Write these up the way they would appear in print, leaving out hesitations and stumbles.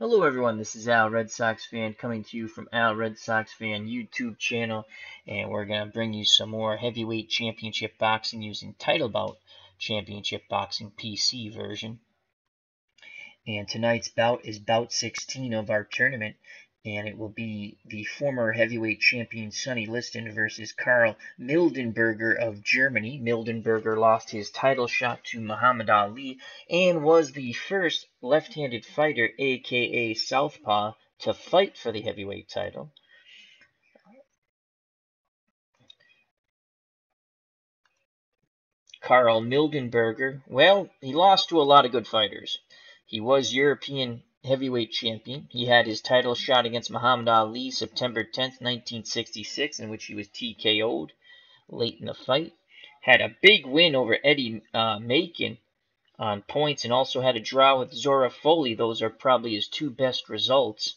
Hello everyone, this is Al Red Sox Fan coming to you from Al Red Sox Fan YouTube channel, and we're going to bring you some more heavyweight championship boxing using Title Bout Championship Boxing PC version. And tonight's bout is bout 16 of our tournament, and it will be the former heavyweight champion Sonny Liston versus Karl Mildenberger of Germany. Mildenberger lost his title shot to Muhammad Ali and was the first left-handed fighter, aka Southpaw, to fight for the heavyweight title. Karl Mildenberger, well, he lost to a lot of good fighters. He was European heavyweight champion. He had his title shot against Muhammad Ali September 10th, 1966, in which he was TKO'd late in the fight. Had a big win over Eddie Macon on points, and also had a draw with Zora Foley. Those are probably his two best results.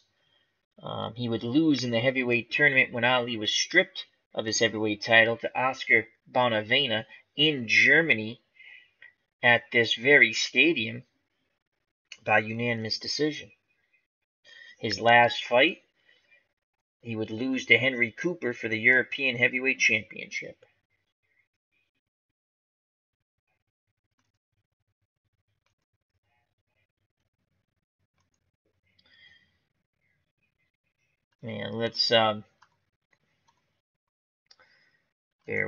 He would lose in the heavyweight tournament when Ali was stripped of his heavyweight title to Oscar Bonavena in Germany at this very stadium by unanimous decision. His last fight, he would lose to Henry Cooper for the European Heavyweight Championship. And let's bear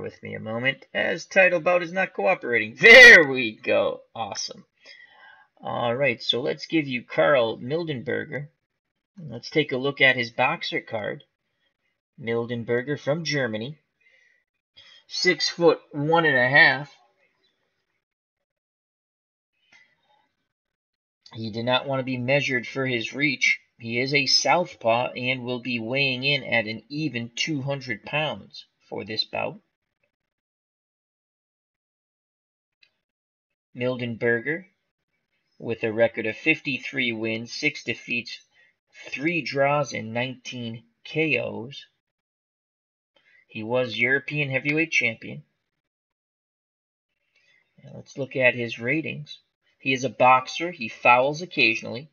with me a moment, as Title Bout is not cooperating. There we go. Awesome. All right, so let's give you Karl Mildenberger. Let's take a look at his boxer card. Mildenberger from Germany. 6'1.5". He did not want to be measured for his reach. He is a southpaw and will be weighing in at an even 200 pounds for this bout. Mildenberger, with a record of 53 wins, 6 defeats, 3 draws, and 19 KOs. He was European heavyweight champion. Now let's look at his ratings. He is a boxer. He fouls occasionally.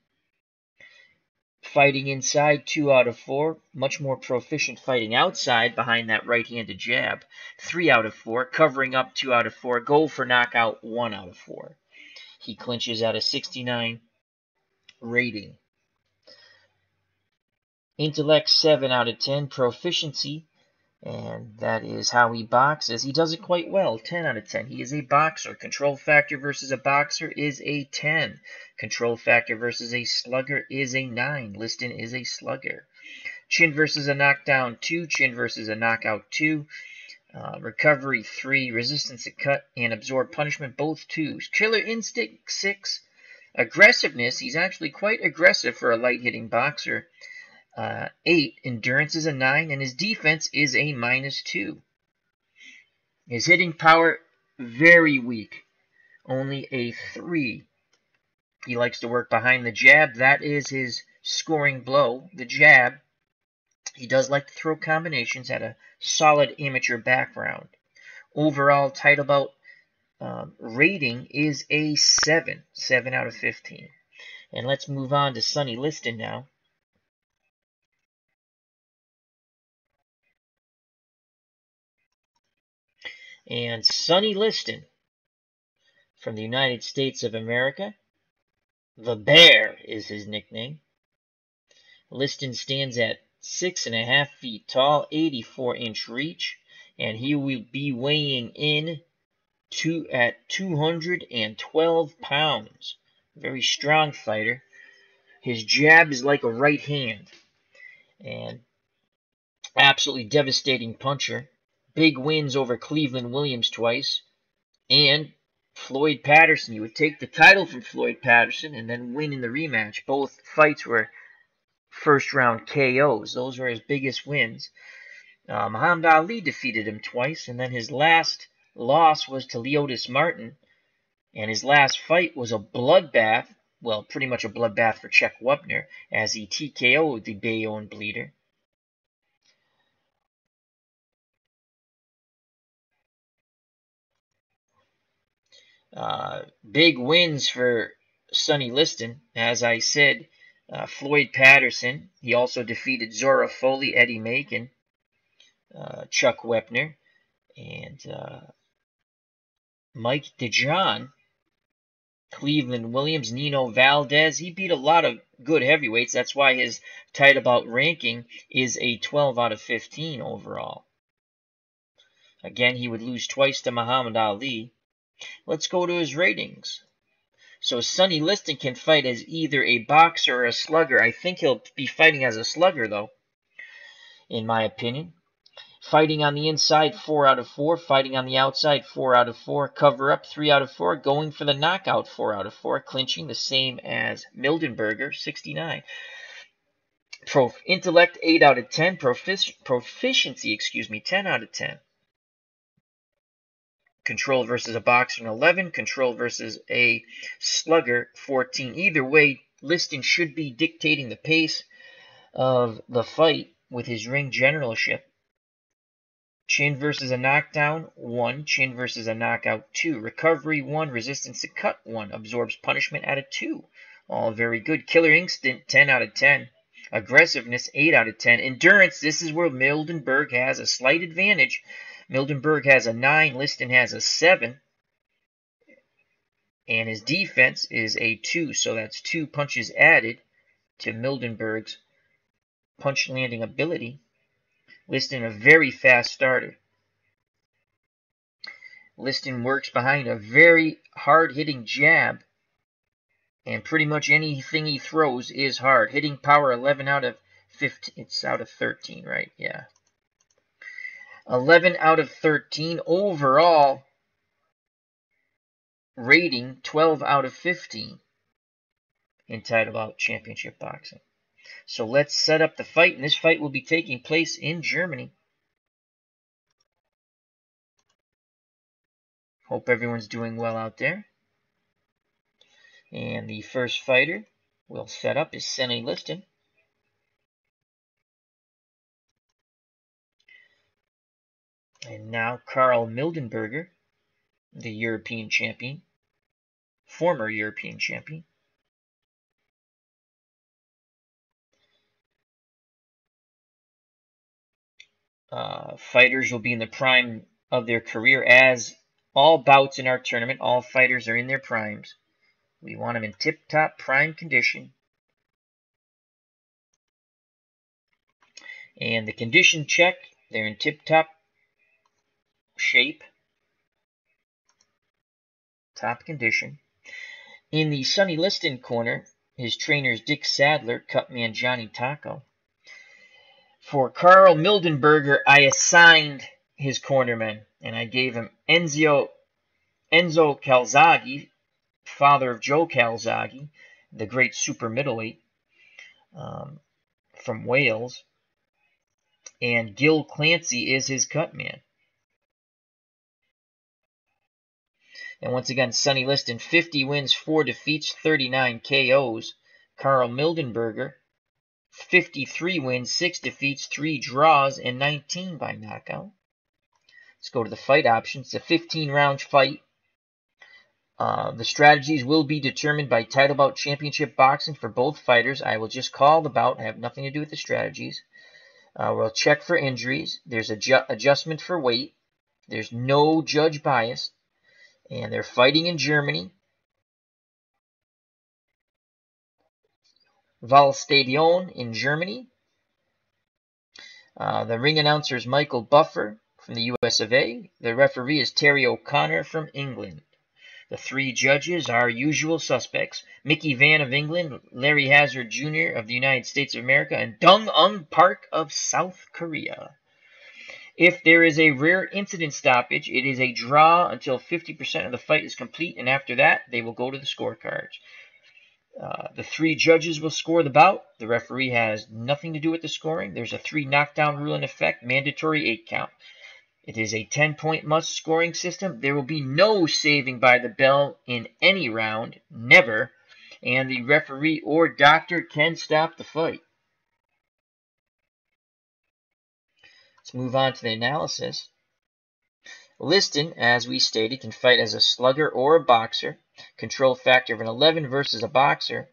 Fighting inside, 2 out of 4. Much more proficient fighting outside behind that right-handed jab. 3 out of 4. Covering up, 2 out of 4. Goal for knockout, 1 out of 4. He clinches at a 69 rating. Intellect, 7 out of 10. Proficiency, and that is how he boxes. He does it quite well, 10 out of 10. He is a boxer. Control factor versus a boxer is a 10. Control factor versus a slugger is a 9. Liston is a slugger. Chin versus a knockdown, 2. Chin versus a knockout, 2. Recovery, 3. Resistance to cut and absorb punishment, both 2s. Killer instinct, 6. Aggressiveness, he's actually quite aggressive for a light-hitting boxer. 8. Endurance is a 9, and his defense is a -2. His hitting power, very weak. Only a 3. He likes to work behind the jab. That is his scoring blow, the jab. He does like to throw combinations, at a solid amateur background. Overall title bout rating is a 7. 7 out of 15. And let's move on to Sonny Liston now. And Sonny Liston, from the United States of America, the Bear is his nickname. Liston stands at 6.5 feet tall, 84-inch reach, and he will be weighing in at 212 pounds. Very strong fighter. His jab is like a right hand, and absolutely devastating puncher. Big wins over Cleveland Williams twice, and Floyd Patterson. You would take the title from Floyd Patterson and then win in the rematch. Both fights were first-round KOs. Those were his biggest wins. Muhammad Ali defeated him twice, and then his last loss was to Leotis Martin, and his last fight was a bloodbath. Well, pretty much a bloodbath for Czech Wubner, as he TKO'd the Bayonne Bleeder. Big wins for Sonny Liston. As I said, Floyd Patterson. He also defeated Zora Foley, Eddie Macon, Chuck Wepner, and Mike DeJohn, Cleveland Williams, Nino Valdez. He beat a lot of good heavyweights. That's why his title bout ranking is a 12 out of 15 overall. Again, he would lose twice to Muhammad Ali. Let's go to his ratings. So Sonny Liston can fight as either a boxer or a slugger. I think he'll be fighting as a slugger, though, in my opinion. Fighting on the inside, 4 out of 4. Fighting on the outside, 4 out of 4. Cover up, 3 out of 4. Going for the knockout, 4 out of 4. Clinching, the same as Mildenberger, 69. Intellect, 8 out of 10. Proficiency, 10 out of 10. Control versus a boxer, an 11. Control versus a slugger, 14. Either way, Liston should be dictating the pace of the fight with his ring generalship. Chin versus a knockdown, 1. Chin versus a knockout, 2. Recovery, 1. Resistance to cut, 1. Absorbs punishment at a 2. All very good. Killer instinct, 10 out of 10. Aggressiveness, 8 out of 10. Endurance, this is where Mildenberg has a slight advantage. Mildenberg has a 9, Liston has a 7, and his defense is a 2, so that's 2 punches added to Mildenberg's punch landing ability. Liston a very fast starter. Liston works behind a very hard-hitting jab, and pretty much anything he throws is hard. Hitting power 11 out of 15. It's out of 13, right? Yeah. 11 out of 13. Overall rating, 12 out of 15 in title bout championship boxing. So let's set up the fight, and this fight will be taking place in Germany. Hope everyone's doing well out there. And the first fighter we'll set up is Sonny Liston. And now Karl Mildenberger, the European champion, former European champion. Fighters will be in the prime of their career, as all bouts in our tournament, all fighters are in their primes. We want them in tip-top prime condition. And the condition check, they're in tip-top shape, top condition. In the Sonny Liston corner, his trainer is Dick Sadler, cutman Johnny Taco. For Karl Mildenberger, I assigned his cornerman, and I gave him Enzo Calzaghe, father of Joe Calzaghe, the great super middleweight from Wales, and Gil Clancy is his cutman. And once again, Sonny Liston, 50 wins, 4 defeats, 39 KOs. Karl Mildenberger, 53 wins, 6 defeats, 3 draws, and 19 by knockout. Let's go to the fight options. It's a 15-round fight. The strategies will be determined by title bout championship boxing for both fighters. I will just call the bout. I have nothing to do with the strategies. We'll check for injuries. There's adjustment for weight. There's no judge bias. And they're fighting in Germany. Waldstadion in Germany. The ring announcer is Michael Buffer from the US of A. The referee is Terry O'Connor from England. The 3 judges are usual suspects: Mickey Vann of England, Larry Hazzard Jr. of the United States of America, and Dong Eun Park of South Korea. If there is a rare incident stoppage, it is a draw until 50% of the fight is complete, and after that, they will go to the scorecards. The 3 judges will score the bout. The referee has nothing to do with the scoring. There's a 3 knockdown rule in effect, mandatory 8 count. It is a 10-point must scoring system. There will be no saving by the bell in any round, never, and the referee or doctor can stop the fight. Let's move on to the analysis. Liston, as we stated, can fight as a slugger or a boxer. Control factor of an 11 versus a boxer.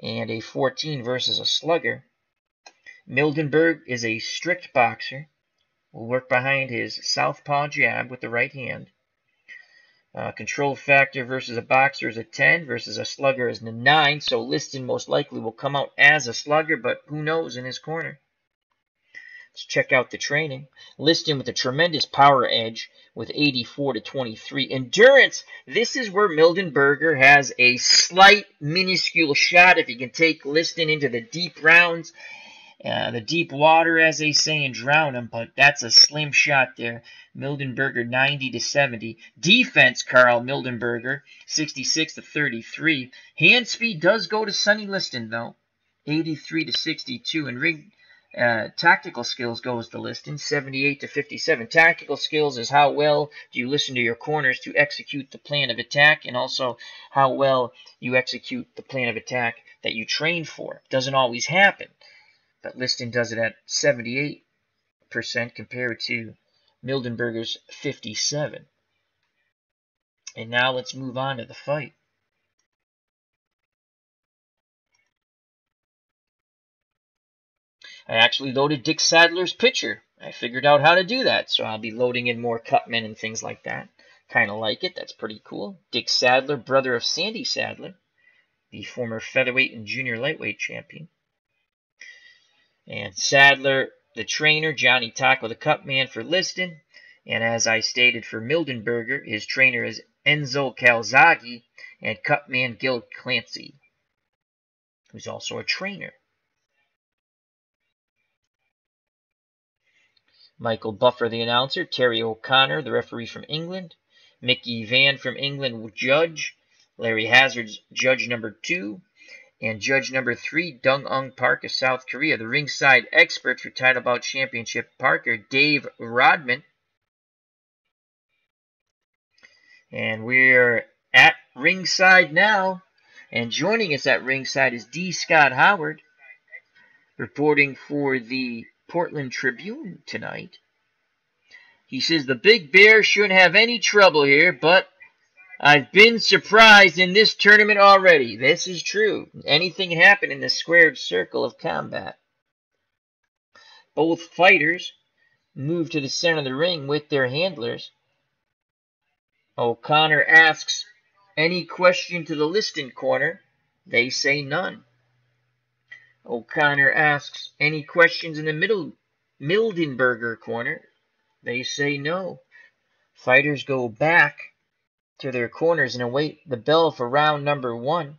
and a 14 versus a slugger. Mildenberger is a strict boxer. Will work behind his southpaw jab with the right hand. Control factor versus a boxer is a 10 versus a slugger is a 9. So Liston most likely will come out as a slugger, but who knows in his corner. Let's check out the training. Liston with a tremendous power edge with 84 to 23. Endurance, this is where Mildenberger has a slight minuscule shot if he can take Liston into the deep rounds. The deep water, as they say, and drown him, but that's a slim shot there. Mildenberger 90 to 70. Defense, Karl Mildenberger 66 to 33. Hand speed does go to Sonny Liston though, 83 to 62. And ring tactical skills goes to Liston, 78 to 57. Tactical skills is how well do you listen to your corners to execute the plan of attack, and also how well you execute the plan of attack that you train for. Doesn't always happen. But Liston does it at 78% compared to Mildenberger's 57%. And now let's move on to the fight. I actually loaded Dick Sadler's picture. I figured out how to do that, so I'll be loading in more cutmen and things like that. Kind of like it. That's pretty cool. Dick Sadler, brother of Sandy Sadler, the former featherweight and junior lightweight champion. And Sadler, the trainer, Johnny Taco, the cut man for Liston. And as I stated for Mildenberger, his trainer is Enzo Calzaghe and cut man Gil Clancy, who's also a trainer. Michael Buffer, the announcer. Terry O'Connor, the referee from England. Mickey Van from England, judge. Larry Hazard's judge number 2. And judge number 3, Dong-Eung Park of South Korea. The ringside expert for Title Bout Championship Parker, Dave Rodman. And we're at ringside now. And joining us at ringside is D. Scott Howard, reporting for the Portland Tribune tonight. He says the Big Bear shouldn't have any trouble here, but I've been surprised in this tournament already. This is true. Anything can happen in the squared circle of combat. Both fighters move to the center of the ring with their handlers. O'Connor asks any question to the Liston corner. They say none. O'Connor asks any questions in the Mildenberger corner. They say no. Fighters go back to their corners and await the bell for round number 1.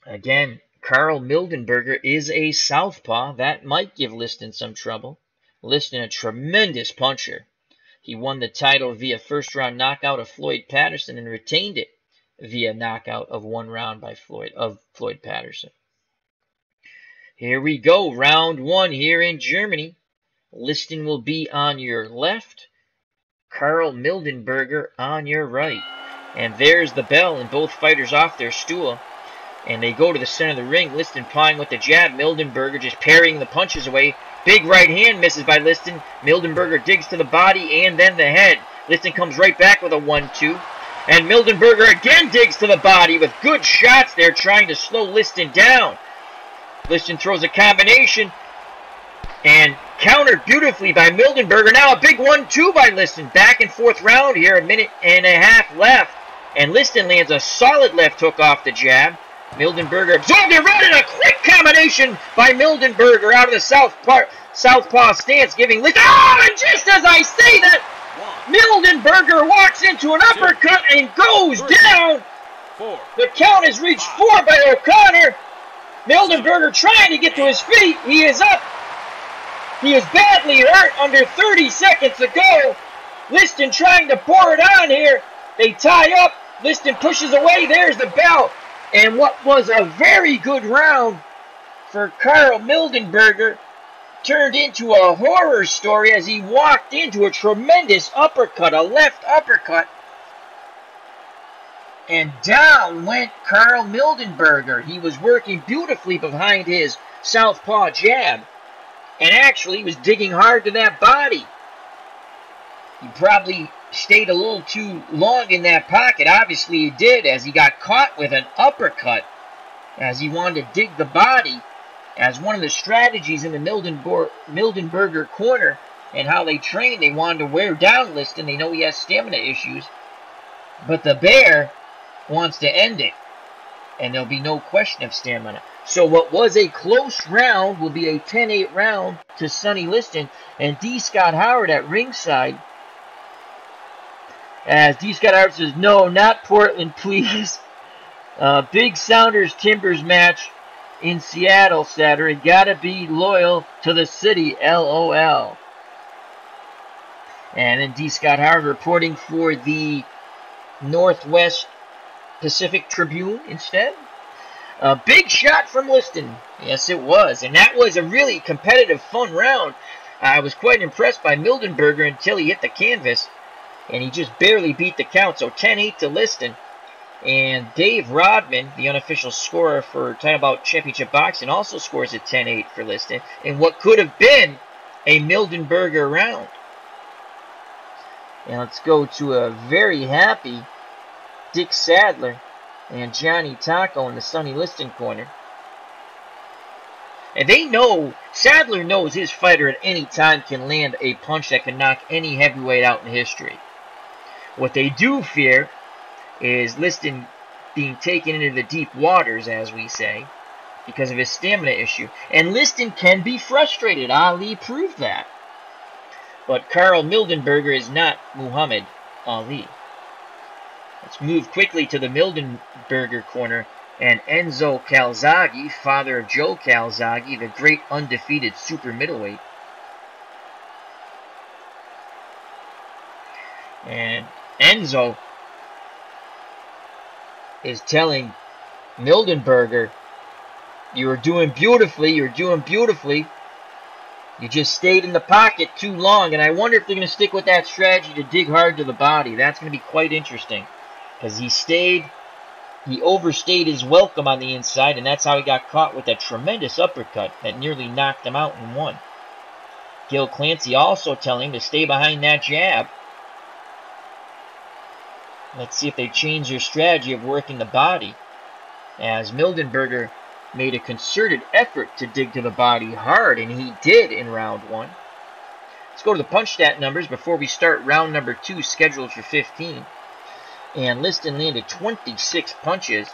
Again, Karl Mildenberger is a southpaw. That might give Liston some trouble. Liston, a tremendous puncher. He won the title via first-round knockout of Floyd Patterson and retained it via knockout of 1 round by Floyd Patterson. Here we go, round 1 here in Germany. Liston will be on your left. Karl Mildenberger on your right. And there's the bell, and both fighters off their stool. And they go to the center of the ring. Liston plying with the jab. Mildenberger just parrying the punches away. Big right hand misses by Liston. Mildenberger digs to the body and then the head. Liston comes right back with a 1-2. And Mildenberger again digs to the body with good shots there, trying to slow Liston down. Liston throws a combination and countered beautifully by Mildenberger. Now a big 1-2 by Liston. Back and forth round here, a minute and a half left. And Liston lands a solid left hook off the jab. Mildenberger absorbed it right in a quick combination by Mildenberger out of the southpaw stance, giving Liston. Oh, and just as I say that, Mildenberger walks into an uppercut and goes down. The count is reached 4 by O'Connor. Mildenberger trying to get to his feet. He is up. He is badly hurt under 30 seconds to go. Liston trying to pour it on here. They tie up. Liston pushes away. There's the bell. And what was a very good round for Karl Mildenberger turned into a horror story as he walked into a tremendous uppercut, a left uppercut. And down went Karl Mildenberger. He was working beautifully behind his southpaw jab. And actually was digging hard to that body. He probably stayed a little too long in that pocket. Obviously he did, as he got caught with an uppercut as he wanted to dig the body, as one of the strategies in the Mildenberger corner and how they train. They wanted to wear down Liston. They know he has stamina issues. But the Bear wants to end it, and there'll be no question of stamina. So what was a close round will be a 10-8 round to Sonny Liston, and D. Scott Howard at ringside. As D. Scott Howard says, no, not Portland, please. Big Sounders Timbers match in Seattle Saturday. Gotta be loyal to the city, LOL. And then D. Scott Howard reporting for the Northwest Pacific Tribune instead. A big shot from Liston. Yes, it was. And that was a really competitive, fun round. I was quite impressed by Mildenberger until he hit the canvas. And he just barely beat the count. So 10-8 to Liston. And Dave Rodman, the unofficial scorer for Title Bout Championship Boxing, also scores a 10-8 for Liston in what could have been a Mildenberger round. And let's go to a very happy Dick Sadler and Johnny Taco in the Sonny Liston corner. And they know, Sadler knows his fighter at any time can land a punch that can knock any heavyweight out in history. What they do fear is Liston being taken into the deep waters, as we say, because of his stamina issue. And Liston can be frustrated. Ali proved that. But Karl Mildenberger is not Muhammad Ali. Let's move quickly to the Mildenberger corner. And Enzo Calzaghe, father of Joe Calzaghe, the great undefeated super middleweight. And Enzo is telling Mildenberger, you were doing beautifully, you're doing beautifully. You just stayed in the pocket too long, and I wonder if they're going to stick with that strategy to dig hard to the body. That's going to be quite interesting, because he overstayed his welcome on the inside, and that's how he got caught with that tremendous uppercut that nearly knocked him out in one. Gil Clancy also telling him to stay behind that jab. Let's see if they change their strategy of working the body, as Mildenberger made a concerted effort to dig to the body hard, and he did in round one. Let's go to the punch stat numbers before we start round number 2, scheduled for 15. And Liston landed 26 punches,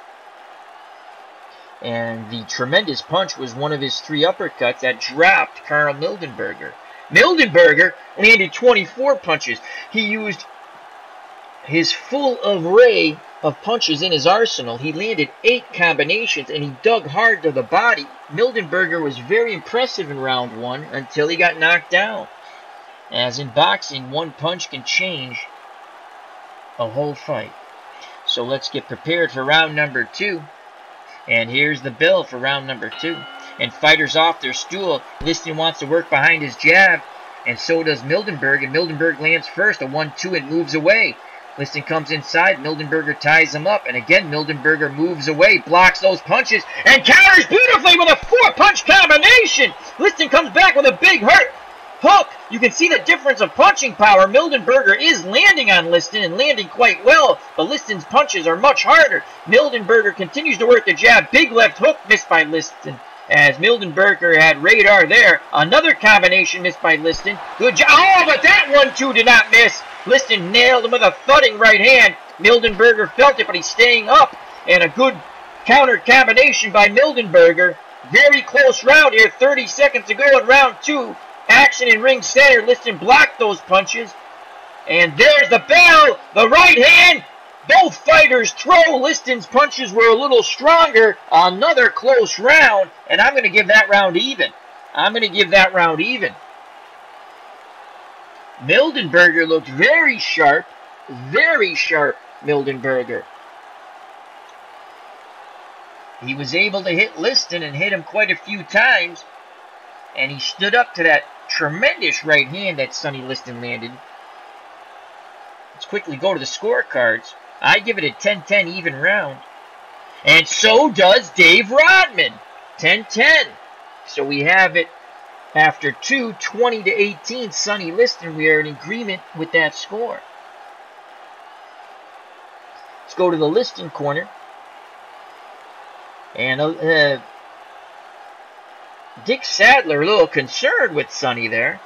and the tremendous punch was one of his 3 uppercuts that dropped Karl Mildenberger. Mildenberger landed 24 punches. He used his full array of punches in his arsenal. He landed 8 combinations, and he dug hard to the body. Mildenberger was very impressive in round 1 until he got knocked down. As in boxing, one punch can change a whole fight. So let's get prepared for round number 2. And here's the bell for round number 2. And fighters off their stool. Liston wants to work behind his jab, and so does Mildenberger. And Mildenberger lands first, a 1-2, and moves away. Liston comes inside, Mildenberger ties him up, and again Mildenberger moves away, blocks those punches, and counters beautifully with a 4-punch combination! Liston comes back with a big hook! You can see the difference of punching power. Mildenberger is landing on Liston, and landing quite well, but Liston's punches are much harder. Mildenberger continues to work the jab, big left hook missed by Liston, as Mildenberger had radar there. Another combination missed by Liston. Good job. Oh, but that 1-2 did not miss. Liston nailed him with a thudding right hand. Mildenberger felt it, but he's staying up. And a good counter combination by Mildenberger. Very close round here. 30 seconds to go in round 2. Action in ring center. Liston blocked those punches. And there's the bell. The right hand. Both fighters throw. Liston's punches were a little stronger. Another close round. And I'm going to give that round even. Mildenberger looked very sharp. Mildenberger. He was able to hit Liston and hit him quite a few times. And he stood up to that tremendous right hand that Sonny Liston landed. Let's quickly go to the scorecards. I give it a 10-10 even round. And so does Dave Rodman. 10-10. So we have it after 2, 20-18, Sonny Liston. We are in agreement with that score. Let's go to the Liston corner. And Dick Sadler a little concerned with Sonny there.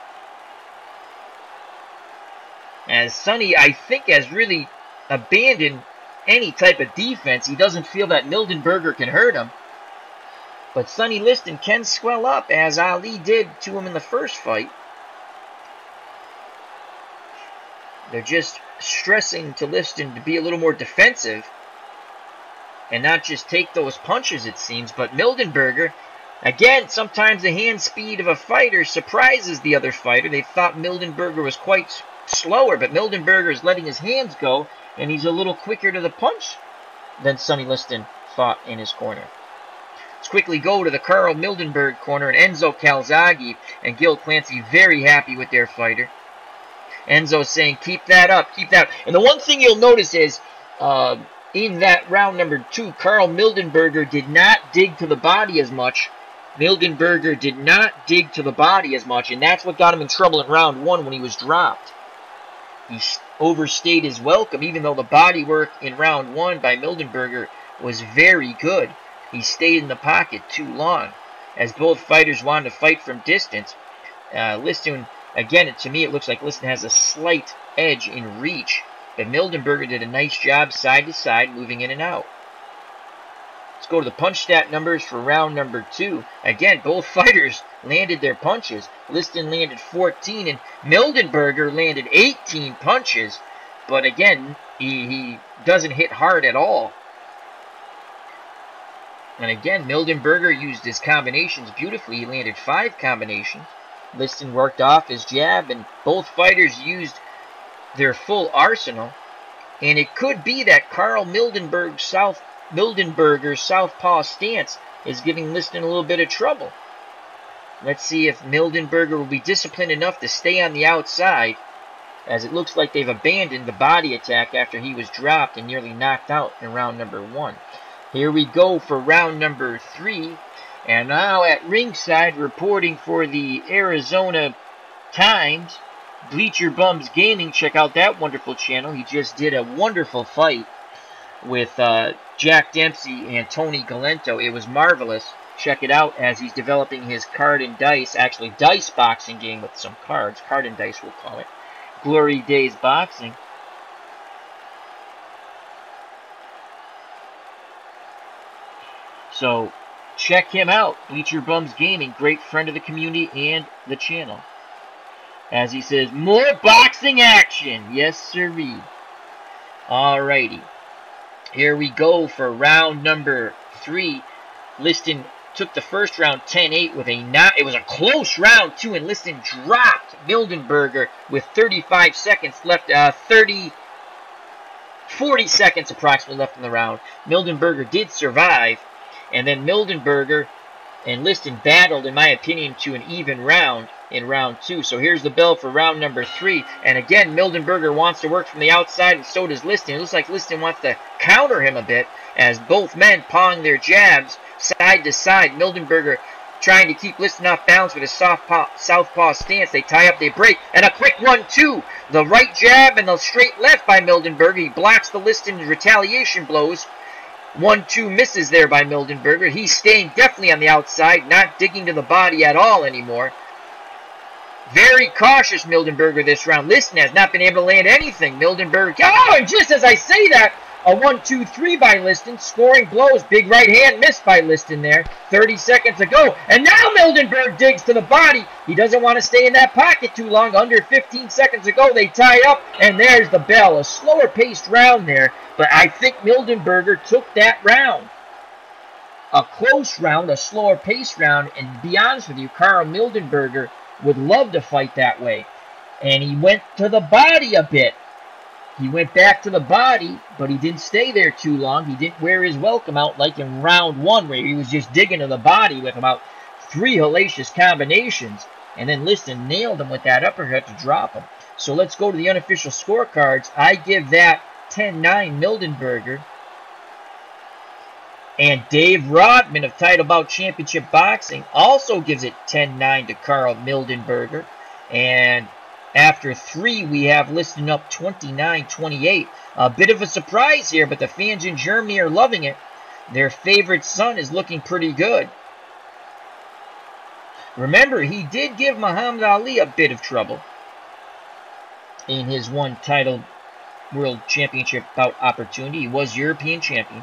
As Sonny, I think, has really abandoned any type of defense. He doesn't feel that Mildenberger can hurt him. But Sonny Liston can swell up, as Ali did to him in the first fight. They're just stressing to Liston to be a little more defensive and not just take those punches, it seems. But Mildenberger, again, sometimes the hand speed of a fighter surprises the other fighter. They thought Mildenberger was quite slower, but Mildenberger is letting his hands go, and he's a little quicker to the punch than Sonny Liston thought in his corner. Let's quickly go to the Karl Mildenberger corner, and Enzo Calzaghe and Gil Clancy very happy with their fighter. Enzo saying, keep that up, keep that up. And the one thing you'll notice is, in that round number 2, Karl Mildenberger did not dig to the body as much. Mildenberger did not dig to the body as much, and that's what got him in trouble in round 1 when he was dropped. He overstayed his welcome, even though the body work in round 1 by Mildenberger was very good. He stayed in the pocket too long, as both fighters wanted to fight from distance. Liston, again, to me, it looks like Liston has a slight edge in reach, but Mildenberger did a nice job side to side, moving in and out. Let's go to the punch stat numbers for round number 2. Again, both fighters landed their punches. Liston landed 14, and Mildenberger landed 18 punches. But again, he doesn't hit hard at all. And again, Mildenberger used his combinations beautifully. He landed 5 combinations. Liston worked off his jab, and both fighters used their full arsenal. And it could be that Karl Mildenberger's southpaw stance is giving Liston a little bit of trouble. Let's see if Mildenberger will be disciplined enough to stay on the outside, as it looks like they've abandoned the body attack after he was dropped and nearly knocked out in round number 1. Here we go for round number 3. And now at ringside, reporting for the Arizona Times, Bleacher Bums Gaming. Check out that wonderful channel. He just did a wonderful fight with Jack Dempsey and Tony Galento. It was marvelous. Check it out as he's developing his card and dice, actually dice boxing game with some cards. Card and dice, we'll call it. Glory Days Boxing. So check him out. Bleacher Bums Gaming, great friend of the community and the channel. As he says, more boxing action. Yes, sirree. Alrighty. Here we go for round number 3. Liston took the first round 10-8 with it was a close round 2, and Liston dropped Mildenberger with 35 seconds left, 40 seconds approximately left in the round. Mildenberger did survive, and then Mildenberger and Liston battled, in my opinion, to an even round in round 2. So here's the bell for round number 3. And again, Mildenberger wants to work from the outside, and so does Liston. It looks like Liston wants to counter him a bit, as both men pawing their jabs side to side. Mildenberger trying to keep Liston off balance with a southpaw stance. They tie up, they break, and a quick 1-2. The right jab and the straight left by Mildenberger. He blocks the Liston retaliation blows. 1-2 misses there by Mildenberger. He's staying definitely on the outside, not digging to the body at all anymore. Very cautious, Mildenberger, this round. Liston has not been able to land anything. Mildenberger, oh, and just as I say that, a 1-2-3 by Liston. Scoring blows. Big right hand missed by Liston there. 30 seconds to go. And now Mildenberger digs to the body. He doesn't want to stay in that pocket too long. Under 15 seconds to go. They tie up, and there's the bell. A slower paced round there, but I think Mildenberger took that round. A close round, a slower paced round, and to be honest with you, Karl Mildenberger would love to fight that way. And he went to the body a bit. He went back to the body, but he didn't stay there too long. He didn't wear his welcome out like in round 1, where he was just digging to the body with about 3 hellacious combinations. And then Liston nailed him with that uppercut to drop him. So let's go to the unofficial scorecards. I give that 10-9 Mildenberger. And Dave Rodman of Title Bout Championship Boxing also gives it 10-9 to Karl Mildenberger. And After 3, we have Liston up 29-28. A bit of a surprise here, but the fans in Germany are loving it. Their favorite son is looking pretty good. Remember, he did give Muhammad Ali a bit of trouble in his one-titled World Championship bout opportunity. He was European champion.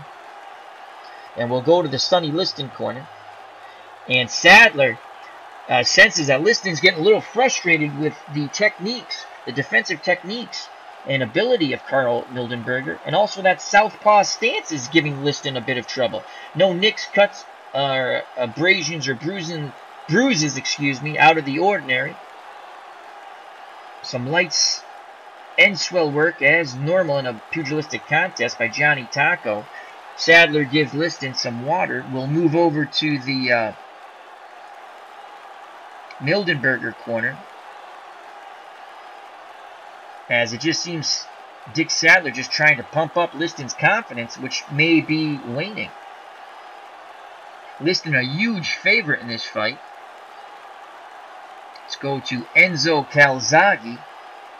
And we'll go to the Sonny Liston corner. And Sadler senses that Liston's getting a little frustrated with the techniques, the defensive techniques and ability of Karl Mildenberger, and also that southpaw stance is giving Liston a bit of trouble. No nicks, cuts, or abrasions or bruises, out of the ordinary. Some light end swell work as normal in a pugilistic contest by Johnny Taco. Sadler gives Liston some water. We'll move over to the Mildenberger corner, as it just seems Dick Sadler just trying to pump up Liston's confidence, which may be waning. Liston a huge favorite in this fight. Let's go to Enzo Calzaghe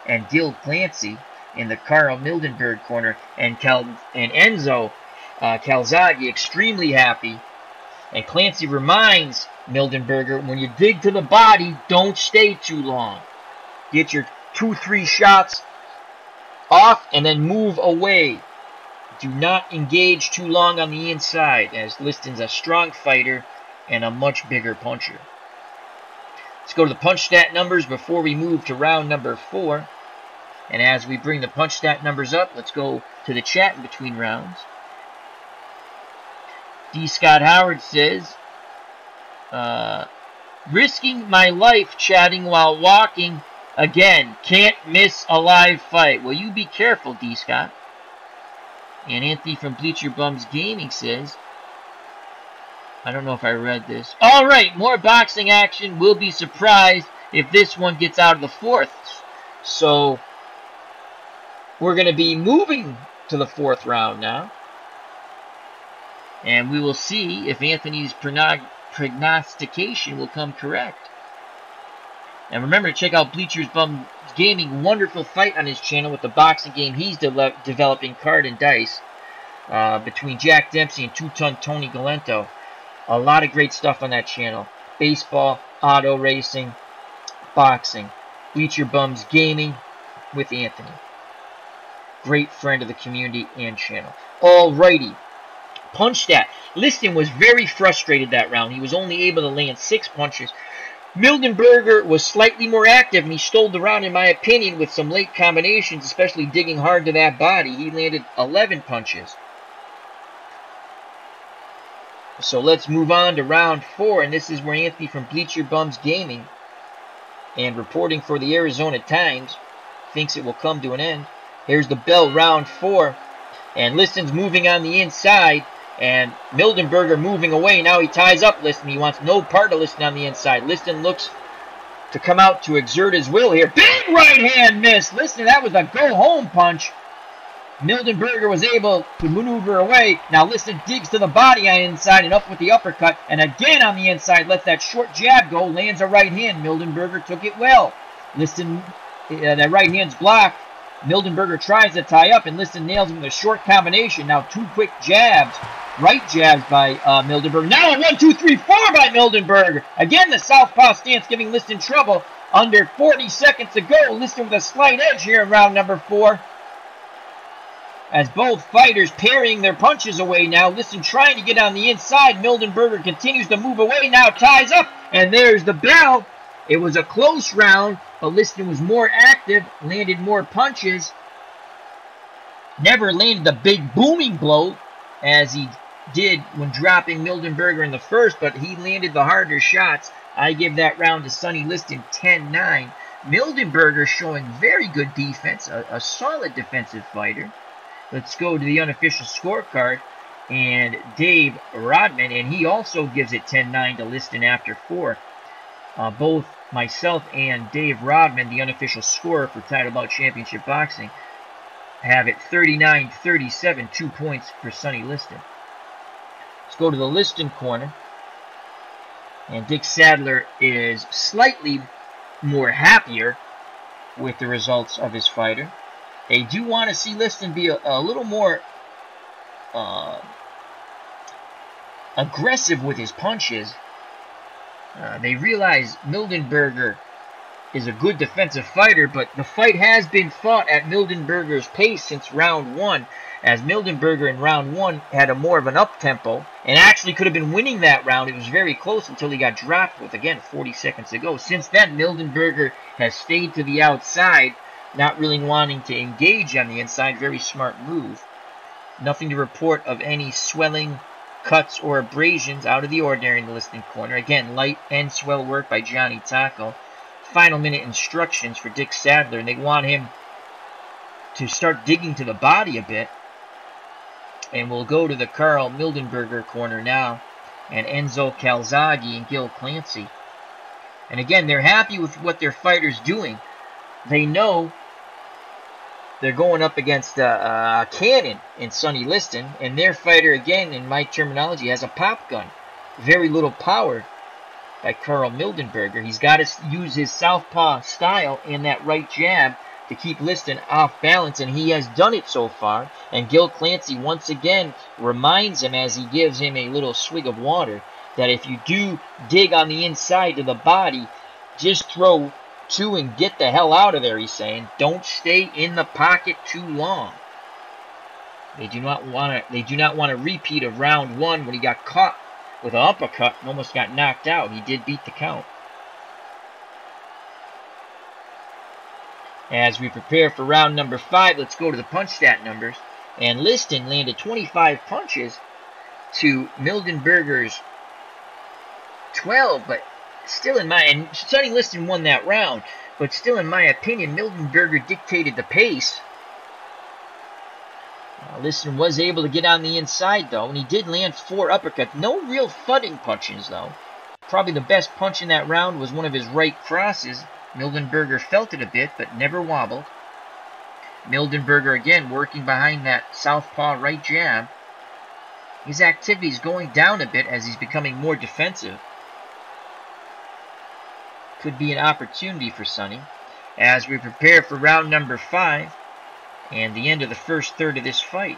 and Gil Clancy in the Karl Mildenberger corner, and Enzo Calzaghe extremely happy. And Clancy reminds Mildenberger, when you dig to the body, don't stay too long. Get your 2-3 shots off and then move away. Do not engage too long on the inside, as Liston's a strong fighter and a much bigger puncher. Let's go to the punch stat numbers before we move to round number 4. And as we bring the punch stat numbers up, let's go to the chat in between rounds. D. Scott Howard says, risking my life chatting while walking. Again, can't miss a live fight. Well, you be careful, D. Scott. And Anthony from Bleacher Bums Gaming says, I don't know if I read this. All right, more boxing action. We'll be surprised if this one gets out of the 4th. So, we're going to be moving to the 4th round now. And we will see if Anthony's prognostication will come correct. And remember to check out Bleacher's Bum Gaming. Wonderful fight on his channel with the boxing game he's developing, Card and Dice, between Jack Dempsey and two-ton Tony Galento. A lot of great stuff on that channel. Baseball, auto racing, boxing. Bleacher Bums Gaming with Anthony. Great friend of the community and channel. Alrighty. Punch stat. Liston was very frustrated that round. He was only able to land 6 punches. Mildenberger was slightly more active, and he stole the round, in my opinion, with some late combinations, especially digging hard to that body. He landed 11 punches. So let's move on to round 4, and this is where Anthony from Bleacher Bums Gaming and reporting for the Arizona Times thinks it will come to an end. Here's the bell, round 4, and Liston's moving on the inside. And Mildenberger moving away. Now he ties up Liston. He wants no part of Liston on the inside. Liston looks to come out to exert his will here. Big right hand miss. Liston, that was a go-home punch. Mildenberger was able to maneuver away. Now Liston digs to the body on the inside and up with the uppercut. And again on the inside, lets that short jab go. Lands a right hand. Mildenberger took it well. Liston, that right hand's blocked. Mildenberger tries to tie up, and Liston nails him with a short combination. Now 2 quick jabs. Right jabs by Mildenberger. Now a 1, 2, 3, 4 by Mildenberger. Again, the southpaw stance giving Liston trouble. Under 40 seconds to go. Liston with a slight edge here in round number 4. As both fighters parrying their punches away now. Liston trying to get on the inside. Mildenberger continues to move away. Now ties up. And there's the bell. It was a close round, but Liston was more active. Landed more punches. Never landed the big booming blow as he did when dropping Mildenberger in the first, but he landed the harder shots. I give that round to Sonny Liston 10-9. Mildenberger showing very good defense, a solid defensive fighter. Let's go to the unofficial scorecard, and Dave Rodman, and he also gives it 10-9 to Liston after 4. Both myself and Dave Rodman, the unofficial scorer for Title Bout Championship Boxing, have it 39-37, 2 points for Sonny Liston. Let's go to the Liston corner. And Dick Sadler is slightly more happier with the results of his fighter. They do want to see Liston be a little more aggressive with his punches. They realize Mildenberger is a good defensive fighter, but the fight has been fought at Mildenberger's pace since round 1, as Mildenberger in round 1 had a more of an up-tempo and actually could have been winning that round. It was very close until he got dropped with, again, 40 seconds to go. Since then, Mildenberger has stayed to the outside, not really wanting to engage on the inside. Very smart move. Nothing to report of any swelling, cuts, or abrasions out of the ordinary in the Liston corner. Again, light and swell work by Johnny Taco. Final minute instructions for Dick Sadler, and they want him to start digging to the body a bit. And we'll go to the Karl Mildenberger corner now, and Enzo Calzaghe and Gil Clancy. And again, they're happy with what their fighter's doing. They know they're going up against a cannon in Sonny Liston, and their fighter, again, in my terminology, has a pop gun. Very little power by Karl Mildenberger. He's got to use his southpaw style and that right jab to keep Liston off balance, and he has done it so far. And Gil Clancy once again reminds him, as he gives him a little swig of water, that if you do dig on the inside to the body, just throw 2 and get the hell out of there, he's saying. Don't stay in the pocket too long. They do not want a repeat of round 1 when he got caught with an uppercut and almost got knocked out. He did beat the count. As we prepare for round number 5, let's go to the punch stat numbers. And Liston landed 25 punches to Mildenberger's 12, but still in my... And Sonny Liston won that round, but still in my opinion, Mildenberger dictated the pace. Liston was able to get on the inside, though, and he did land 4 uppercuts. No real thudding punches, though. Probably the best punch in that round was one of his right crosses. Mildenberger felt it a bit, but never wobbled. Mildenberger, again, working behind that southpaw right jab. His activity is going down a bit as he's becoming more defensive. Could be an opportunity for Sonny. As we prepare for round number 5 and the end of the first third of this fight,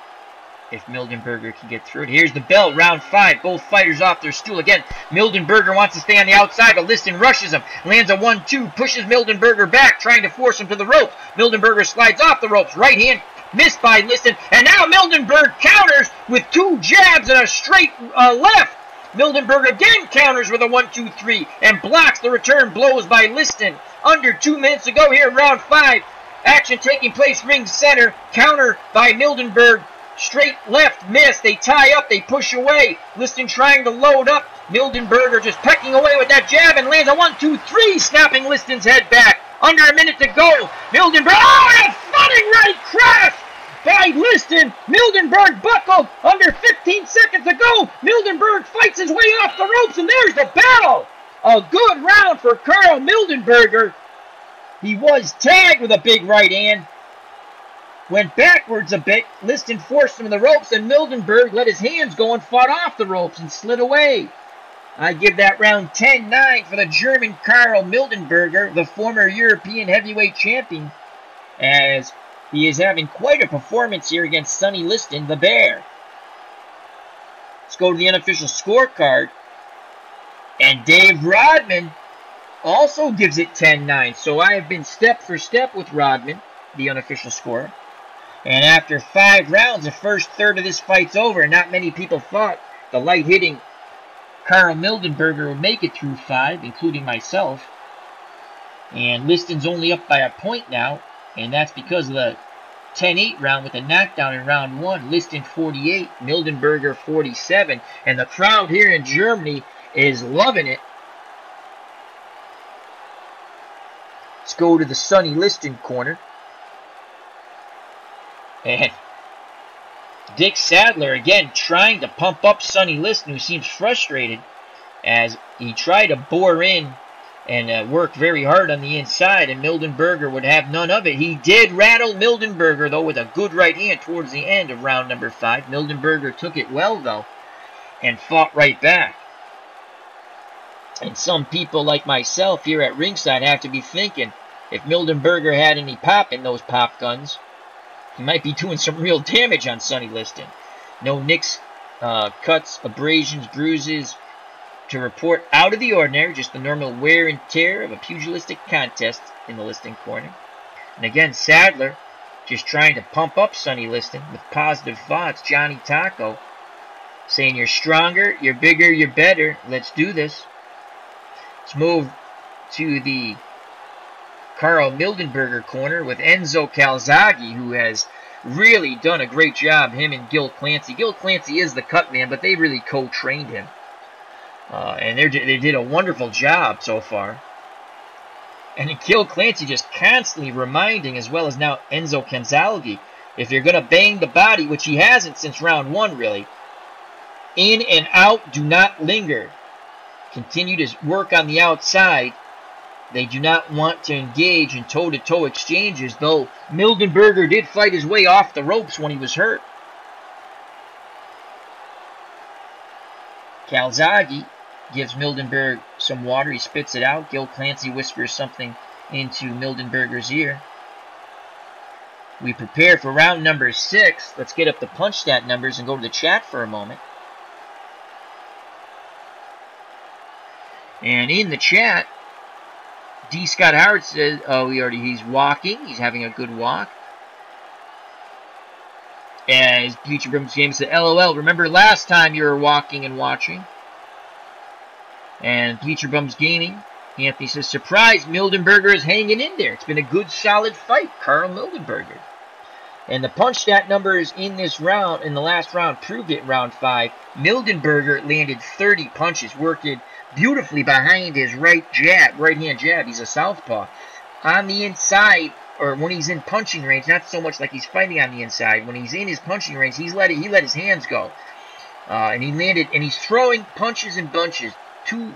if Mildenberger can get through it. Here's the bell, round 5. Both fighters off their stool. Again, Mildenberger wants to stay on the outside, but Liston rushes him. Lands a 1-2, pushes Mildenberger back, trying to force him to the ropes. Mildenberger slides off the ropes. Right hand missed by Liston. And now Mildenberger counters with 2 jabs and a straight left. Mildenberger again counters with a 1-2-3 and blocks the return blows by Liston. Under 2 minutes to go here in round 5. Action taking place ring center. Counter by Mildenberger. Straight left miss. They tie up. They push away. Liston trying to load up. Mildenberger just pecking away with that jab and lands a 1-2-3, snapping Liston's head back. Under a minute to go. Mildenberger. Oh, and a thudding right cross by Liston. Mildenberger buckled. Under 15 seconds to go. Mildenberger fights his way off the ropes, and there's the bell. A good round for Karl Mildenberger. He was tagged with a big right hand. Went backwards a bit. Liston forced him to the ropes, and Mildenberger let his hands go and fought off the ropes and slid away. I give that round 10-9 for the German Karl Mildenberger, the former European heavyweight champion, as he is having quite a performance here against Sonny Liston, the Bear. Let's go to the unofficial scorecard. And Dave Rodman also gives it 10-9. So I have been step for step with Rodman, the unofficial scorer. And after 5 rounds, the first third of this fight's over. Not many people thought the light-hitting Karl Mildenberger would make it through 5, including myself. And Liston's only up by a point now, and that's because of the 10-8 round with a knockdown in round 1. Liston 48, Mildenberger 47. And the crowd here in Germany is loving it. Let's go to the Sonny Liston corner. And Dick Sadler, again, trying to pump up Sonny Liston, who seems frustrated as he tried to bore in and work very hard on the inside, and Mildenberger would have none of it. He did rattle Mildenberger, though, with a good right hand towards the end of round number 5. Mildenberger took it well, though, and fought right back. And some people like myself here at ringside have to be thinking, If Mildenberger had any pop in those pop guns, he might be doing some real damage on Sonny Liston. No nicks, cuts, abrasions, bruises to report out of the ordinary, just the normal wear and tear of a pugilistic contest in the Liston corner. And again, Sadler just trying to pump up Sonny Liston with positive thoughts. Johnny Taco saying, you're stronger, you're bigger, you're better. Let's do this. Let's move to the Karl Mildenberger corner with Enzo Calzaghe, who has really done a great job, him and Gil Clancy. Gil Clancy is the cut man, but they really co-trained him. And they did a wonderful job so far. And Gil Clancy just constantly reminding, as well as now Enzo Calzaghe, if you're going to bang the body, which he hasn't since round 1 really, in and out, do not linger. Continue to work on the outside. They do not want to engage in toe-to-toe exchanges, though Mildenberger did fight his way off the ropes when he was hurt. Calzaghe gives Mildenberger some water. He spits it out. Gil Clancy whispers something into Mildenberger's ear. We prepare for round number 6. Let's get up the punch stat numbers and go to the chat for a moment. And in the chat, D. Scott Howard says, oh, he's walking. He's having a good walk. As Bleacher Bums Games said, LOL, remember last time you were walking and watching? And Bleacher Bums Gaming, Anthony says, surprise, Mildenberger is hanging in there. It's been a good, solid fight, Karl Mildenberger. And the punch stat numbers in this round, in the last round, proved it in round 5. Mildenberger landed 30 punches, working beautifully behind his right-hand jab. He's a southpaw. On the inside, or when he's in punching range, not so much like he's fighting on the inside. When he's in his punching range, he let his hands go. And he's throwing punches in bunches, 2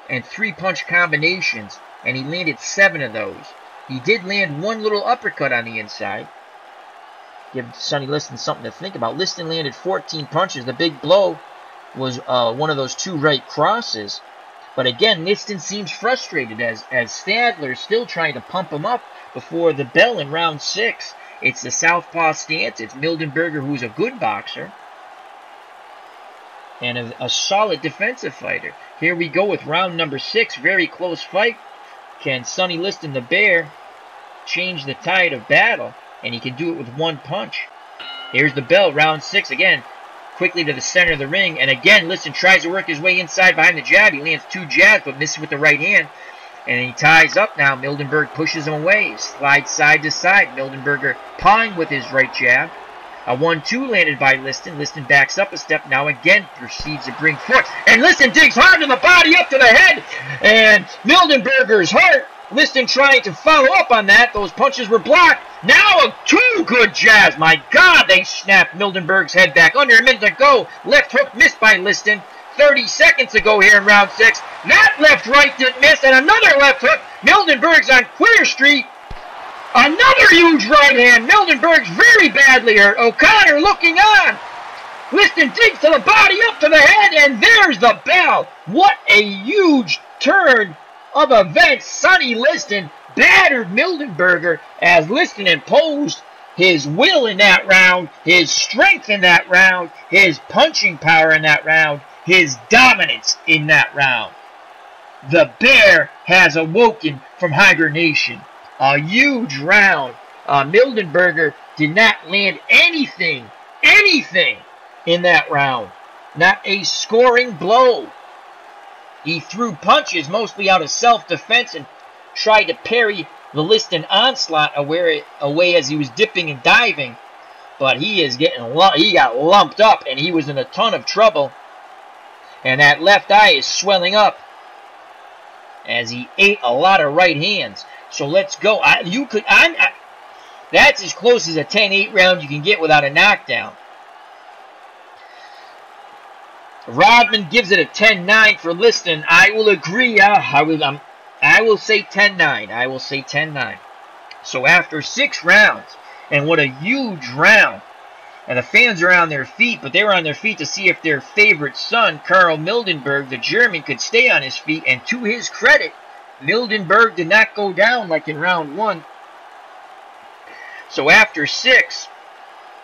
and 3 punch combinations, and he landed 7 of those. He did land 1 little uppercut on the inside. Give Sonny Liston something to think about. Liston landed 14 punches. The big blow was one of those 2 right crosses. But again, Liston seems frustrated as Sadler's still trying to pump him up before the bell in round 6. It's the southpaw stance. It's Mildenberger, who's a good boxer and a solid defensive fighter. Here we go with round number 6. Very close fight. Can Sonny Liston, the Bear, change the tide of battle? And he can do it with 1 punch. Here's the bell, round 6 again. Quickly to the center of the ring. And again, Liston tries to work his way inside behind the jab. He lands 2 jabs, but misses with the right hand. And he ties up now. Mildenberger pushes him away. Slides side to side. Mildenberger pawing with his right jab. A 1-2 landed by Liston. Liston backs up a step. Now again proceeds to bring forth. And Liston digs hard to the body, up to the head. And Mildenberger's hurt. Liston trying to follow up on that. Those punches were blocked. Now 2 good jabs. My God, they snapped Mildenberger's head back. Under a minute to go. Left hook missed by Liston. 30 seconds to go here in round 6. That left-right didn't miss. And another left hook. Mildenberger's on Queer Street. Another huge right hand. Mildenberger's very badly hurt. O'Connor looking on. Liston digs to the body, up to the head, and there's the bell. What a huge turn of events. Sonny Liston battered Mildenberger as Liston imposed his will in that round, his strength in that round, his punching power in that round, his dominance in that round. The Bear has awoken from hibernation. A huge round. Mildenberger did not land anything in that round. Not a scoring blow. He threw punches mostly out of self-defense and tried to parry the Liston onslaught away as he was dipping and diving. But he got lumped up and he was in a ton of trouble. And that left eye is swelling up as he ate a lot of right hands. So let's go. That's as close as a 10-8 round you can get without a knockdown. Rodman gives it a 10-9 for Liston. I will agree. I will say 10-9. I will say 10-9. So after 6 rounds, and what a huge round. And the fans are on their feet, but they were on their feet to see if their favorite son, Karl Mildenberger, the German, could stay on his feet. And to his credit, Mildenberger did not go down like in round 1. So after 6,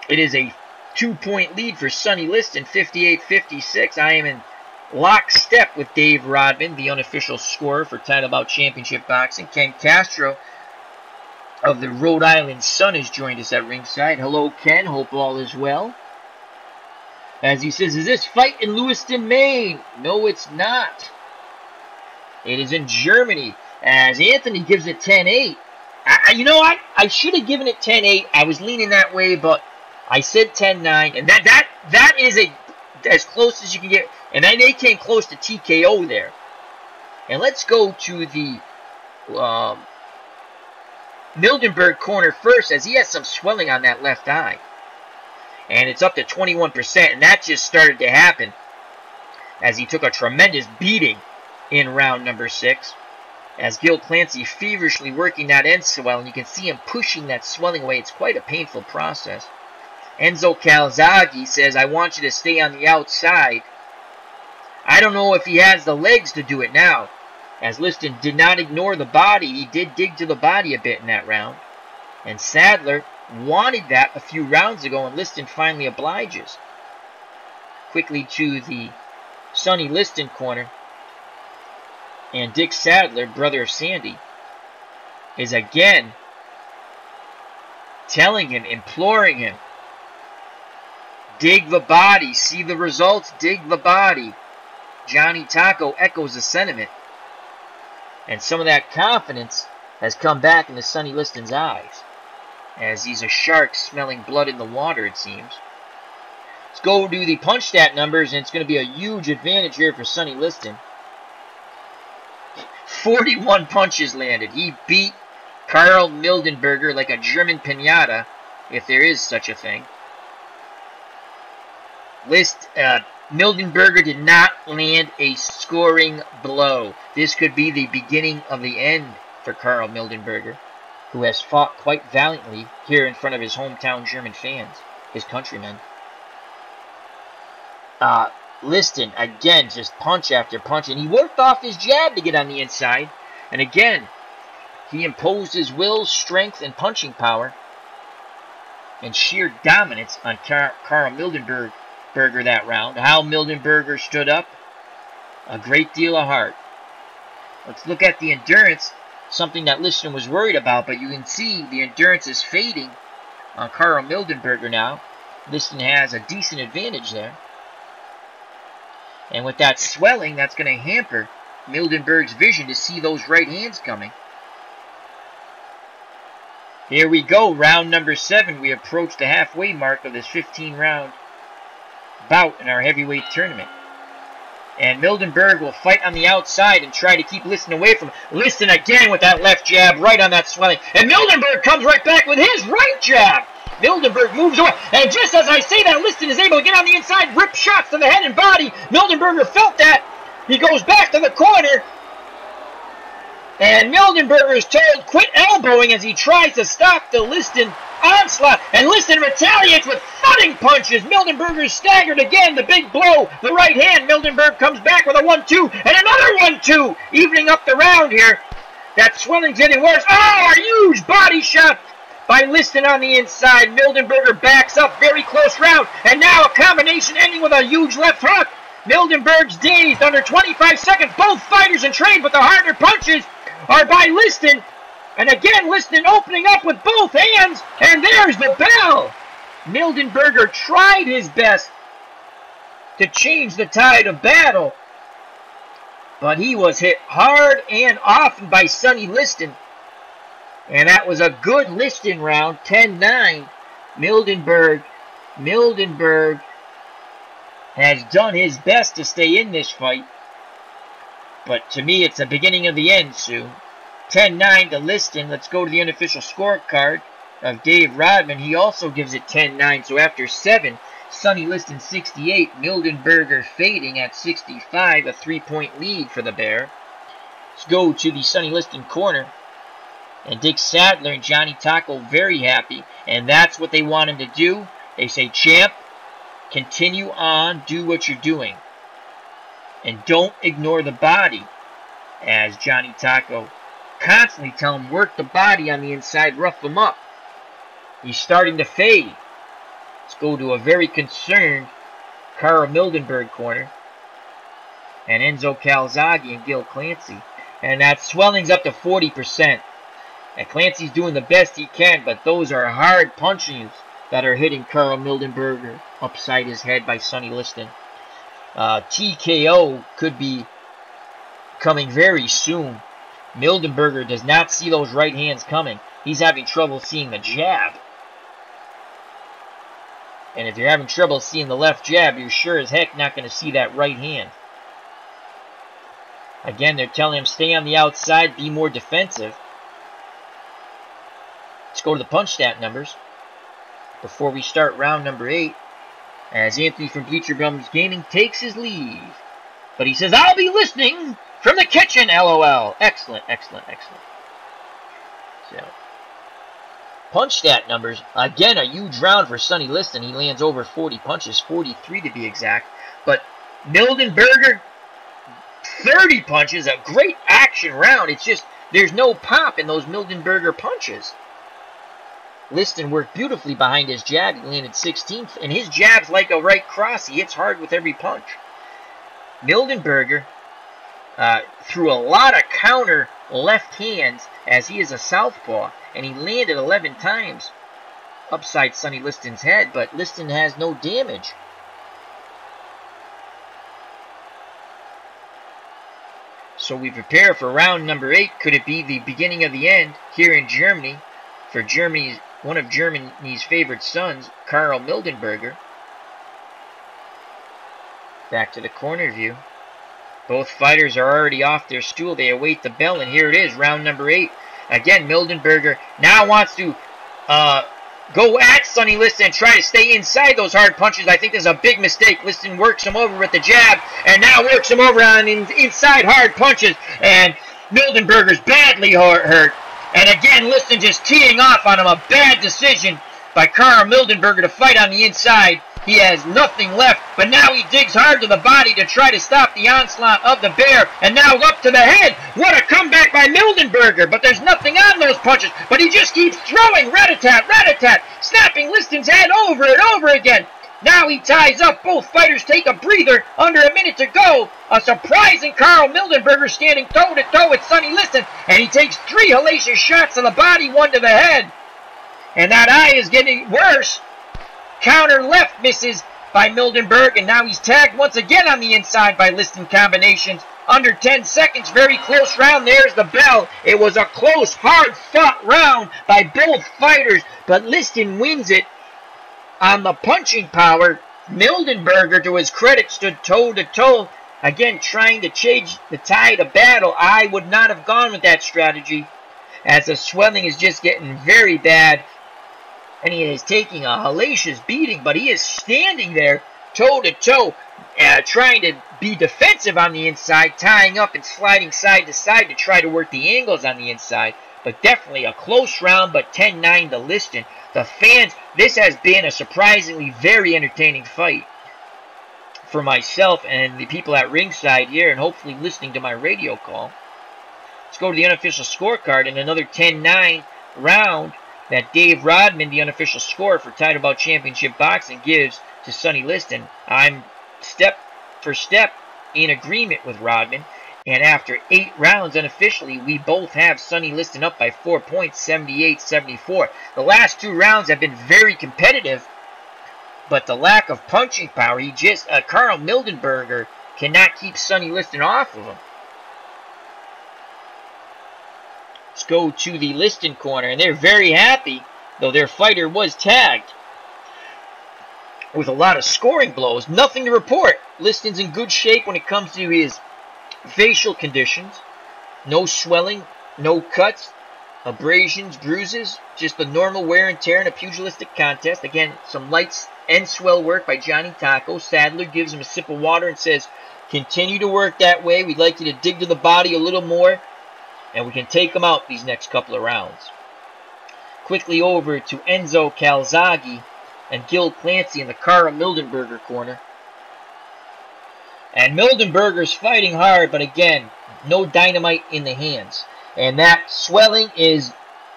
it is a 2-point lead for Sonny Liston, 58-56. I am in lockstep with Dave Rodman, the unofficial scorer for Title Bout Championship Boxing. Ken Castro of the Rhode Island Sun has joined us at ringside. Hello, Ken. Hope all is well. As he says, is this fight in Lewiston, Maine? No, it's not. It is in Germany. As Anthony gives it 10-8. You know what? I should have given it 10-8. I was leaning that way, but I said 10-9. And that is as close as you can get. And then they came close to TKO there. And let's go to the Mildenberger corner first, as he has some swelling on that left eye. And it's up to 21%, and that just started to happen as he took a tremendous beating in round number 6. As Gil Clancy feverishly working that end swell, and you can see him pushing that swelling away. It's quite a painful process. Enzo Calzaghe says, I want you to stay on the outside. I don't know if he has the legs to do it now, as Liston did not ignore the body. He did dig to the body a bit in that round. And Sadler wanted that a few rounds ago, and Liston finally obliges. Quickly to the Sonny Liston corner. And Dick Sadler, brother of Sandy, is again telling him, imploring him, dig the body, see the results, dig the body. Johnny Taco echoes the sentiment. And some of that confidence has come back into Sonny Liston's eyes, as he's a shark smelling blood in the water, it seems. Let's go to the punch stat numbers, and it's going to be a huge advantage here for Sonny Liston. 41 punches landed. He beat Karl Mildenberger like a German piñata, if there is such a thing. Mildenberger did not land a scoring blow. This could be the beginning of the end for Karl Mildenberger, who has fought quite valiantly here in front of his hometown German fans, his countrymen. Liston, again, just punch after punch, and he worked off his jab to get on the inside. And again, he imposed his will, strength, and punching power, and sheer dominance on Karl Mildenberger that round. How Mildenberger stood up, a great deal of heart. Let's look at the endurance, something that Liston was worried about, but you can see the endurance is fading on Karl Mildenberger now. Liston has a decent advantage there. And with that swelling, that's going to hamper Mildenberger's vision to see those right hands coming. Here we go, round number 7. We approach the halfway mark of this 15-round bout in our heavyweight tournament. And Mildenberger will fight on the outside and try to keep Liston away from him. Liston again with that left jab right on that swelling. And Mildenberger comes right back with his right jab. Mildenberger moves away. And just as I say that, Liston is able to get on the inside, rip shots to the head and body. Mildenberger felt that. He goes back to the corner. And Mildenberger is told, quit elbowing, as he tries to stop the Liston onslaught. And Liston retaliates with thudding punches. Mildenberger is staggered again. The big blow, the right hand. Mildenberger comes back with a 1-2 and another 1-2, evening up the round here. That swelling's getting worse. Oh, a huge body shot by Liston on the inside. Mildenberger backs up, very close round. And now a combination ending with a huge left hook. Mildenberger's dazed under 25 seconds. Both fighters in trade, but the harder punches are by Liston. And again, Liston opening up with both hands. And there's the bell. Mildenberger tried his best to change the tide of battle, but he was hit hard and often by Sonny Liston. And that was a good Liston round, 10-9. Mildenberger has done his best to stay in this fight. But to me, it's the beginning of the end soon. 10-9 to Liston. Let's go to the unofficial scorecard of Dave Rodman. He also gives it 10-9. So after 7, Sonny Liston 68. Mildenberger fading at 65. A 3-point lead for the Bear. Let's go to the Sonny Liston corner. And Dick Sadler and Johnny Taco very happy. And that's what they want him to do. They say, champ, continue on, do what you're doing. And don't ignore the body. as Johnny Taco constantly tell him work the body on the inside, rough him up. He's starting to fade. Let's go to a very concerned Karl Mildenberger corner. And Enzo Calzaghe and Gil Clancy. And that swelling's up to 40%. And Clancy's doing the best he can, but those are hard punches that are hitting Karl Mildenberger upside his head by Sonny Liston. TKO could be coming very soon. Mildenberger does not see those right hands coming. He's having trouble seeing the jab. And if you're having trouble seeing the left jab, you're sure as heck not going to see that right hand. Again, they're telling him stay on the outside, be more defensive. Let's go to the punch stat numbers before we start round number 8. As Anthony from Bleacher Bums Gaming takes his leave. But he says, I'll be listening from the kitchen, LOL. Excellent, excellent, excellent. So, punch stat numbers. Again, a huge round for Sonny Liston. He lands over 40 punches, 43 to be exact. But Mildenberger, 30 punches, a great action round. It's just, there's no pop in those Mildenberger punches. Liston worked beautifully behind his jab. He landed 16th, and his jab's like a right cross. He hits hard with every punch. Mildenberger threw a lot of counter left hands as he is a southpaw, and he landed 11 times upside Sonny Liston's head, but Liston has no damage. So we prepare for round number 8. Could it be the beginning of the end here in Germany for one of Germany's favorite sons, Karl Mildenberger? Back to the corner view. Both fighters are already off their stool. They await the bell, and here it is, round number 8. Again, Mildenberger now wants to go at Sonny Liston and try to stay inside those hard punches. I think there's a big mistake. Liston works him over with the jab, and now works him over on inside hard punches, and Mildenberger's badly hurt. And again, Liston just teeing off on him. A bad decision by Karl Mildenberger to fight on the inside. He has nothing left, but now he digs hard to the body to try to stop the onslaught of the bear. And now up to the head. What a comeback by Mildenberger, but there's nothing on those punches. But he just keeps throwing rat-a-tat, snapping Liston's head over and over again. Now he ties up. Both fighters take a breather. Under a minute to go. A surprising Karl Mildenberger standing toe-to-toe with Sonny Liston. And he takes 3 hellacious shots to the body, 1 to the head. And that eye is getting worse. Counter left misses by Mildenberger. And now he's tagged once again on the inside by Liston combinations. Under 10 seconds. Very close round. There's the bell. It was a close, hard-fought round by both fighters. But Liston wins it on the punching power. Mildenberger, to his credit, stood toe-to-toe. Again, trying to change the tide of battle. I would not have gone with that strategy, as the swelling is just getting very bad. And he is taking a hellacious beating, but he is standing there toe-to-toe, trying to be defensive on the inside, tying up and sliding side to side to try to work the angles on the inside. But definitely a close round, but 10-9 to Liston. The fans, this has been a surprisingly very entertaining fight for myself and the people at ringside here, and hopefully listening to my radio call. Let's go to the unofficial scorecard in another 10-9 round that Dave Rodman, the unofficial scorer for Title Bout Championship Boxing, gives to Sonny Liston. I'm step for step in agreement with Rodman. And after 8 rounds unofficially, we both have Sonny Liston up by 4 points, 78-74. The last 2 rounds have been very competitive, but the lack of punching power, Karl Mildenberger cannot keep Sonny Liston off of him. Let's go to the Liston corner, and they're very happy, though their fighter was tagged with a lot of scoring blows. Nothing to report. Liston's in good shape when it comes to his facial conditions. No swelling, no cuts, abrasions, bruises, just the normal wear and tear in a pugilistic contest. Again, some light and swell work by Johnny Taco. Sadler gives him a sip of water and says, continue to work that way. We'd like you to dig to the body a little more, and we can take him out these next couple of rounds. Quickly over to Enzo Calzaghe and Gil Clancy in the Karl Mildenberger corner. And Mildenberger's fighting hard, but again, no dynamite in the hands. And that swelling is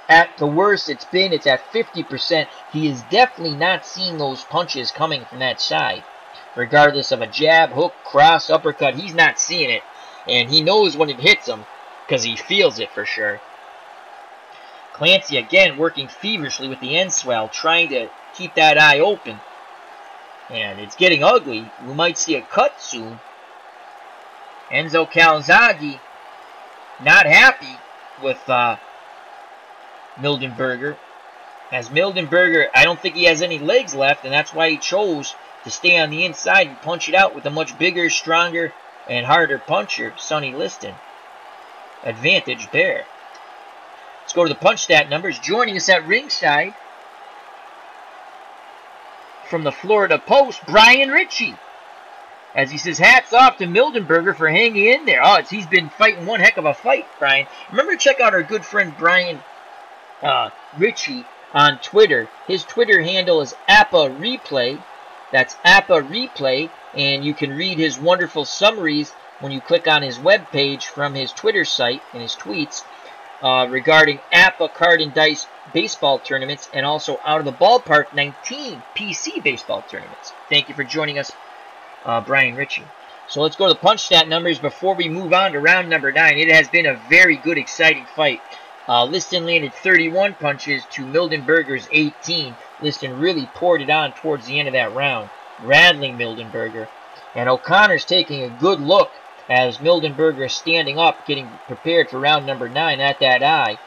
at the worst it's been. It's at 50%. He is definitely not seeing those punches coming from that side. Regardless of a jab, hook, cross, uppercut, he's not seeing it. And he knows when it hits him, because he feels it for sure. Clancy again working feverishly with the end swell, trying to keep that eye open. And it's getting ugly. We might see a cut soon. Enzo Calzaghe not happy with Mildenberger. As Mildenberger, I don't think he has any legs left, and that's why he chose to stay on the inside and punch it out with a much bigger, stronger, and harder puncher, Sonny Liston. Advantage there. Let's go to the punch stat numbers. Joining us at ringside from the Florida Post, Brian Ritchie. As he says, hats off to Mildenberger for hanging in there. Oh, he's been fighting one heck of a fight, Brian. Remember to check out our good friend Brian Ritchie on Twitter. His Twitter handle is Appa Replay. That's Appa Replay. And you can read his wonderful summaries when you click on his webpage from his Twitter site and his tweets regarding Appa Card and Dice baseball tournaments and also Out of the Ballpark 19 PC baseball tournaments. Thank you for joining us, Brian Ritchie. So let's go to the punch stat numbers before we move on to round number 9. It has been a very good, exciting fight. Liston landed 31 punches to Mildenberger's 18. Liston really poured it on towards the end of that round, rattling Mildenberger. And O'Connor's taking a good look as Mildenberger is standing up, getting prepared for round number 9 at that eye.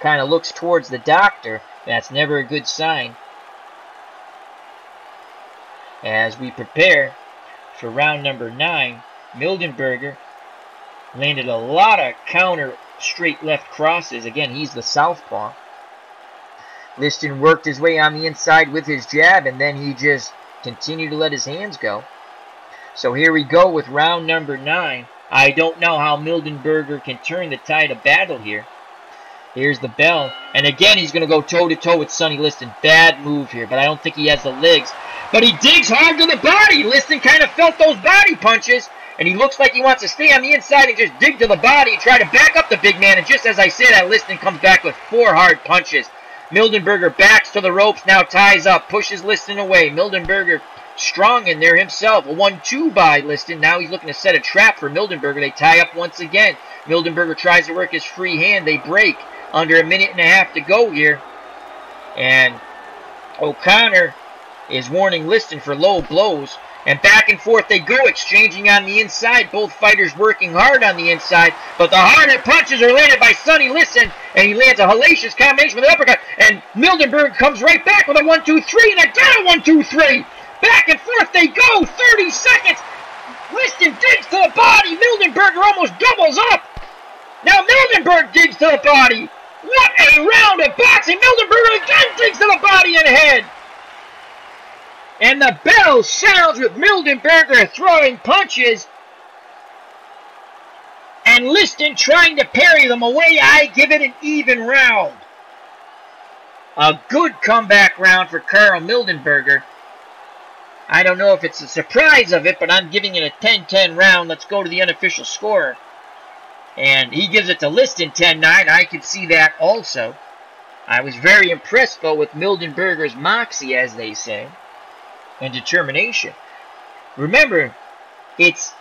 Kind of looks towards the doctor. That's never a good sign. As we prepare for round number 9, Mildenberger landed a lot of counter straight left crosses. Again, he's the southpaw. Liston worked his way on the inside with his jab, and then he just continued to let his hands go. So here we go with round number 9. I don't know how Mildenberger can turn the tide of battle here. Here's the bell. And again, he's going to go toe-to-toe with Sonny Liston. Bad move here, but I don't think he has the legs. But he digs hard to the body. Liston kind of felt those body punches. And he looks like he wants to stay on the inside and just dig to the body and try to back up the big man. And just as I say that, Liston comes back with 4 hard punches. Mildenberger backs to the ropes, now ties up, pushes Liston away. Mildenberger strong in there himself. A 1-2 by Liston. Now he's looking to set a trap for Mildenberger. They tie up once again. Mildenberger tries to work his free hand. They break. Under a minute and a half to go here. And O'Connor is warning Liston for low blows. And back and forth they go, exchanging on the inside. Both fighters working hard on the inside. But the harder punches are landed by Sonny Liston. And he lands a hellacious combination with an uppercut. And Mildenberger comes right back with a 1-2-3. And again a 1-2-3. Back and forth they go. 30 seconds. Liston digs to the body. Mildenberger almost doubles up. Now Mildenberger digs to the body. What a round of boxing. Mildenberger again digs to the body and head. And the bell sounds with Mildenberger throwing punches. And Liston trying to parry them away. I give it an even round. A good comeback round for Karl Mildenberger. I don't know if it's a surprise of it, but I'm giving it a 10-10 round. Let's go to the unofficial scorer. And he gives it to Liston 10-9. I could see that also. I was very impressed, though, with Mildenberger's moxie, as they say, and determination. Remember, it's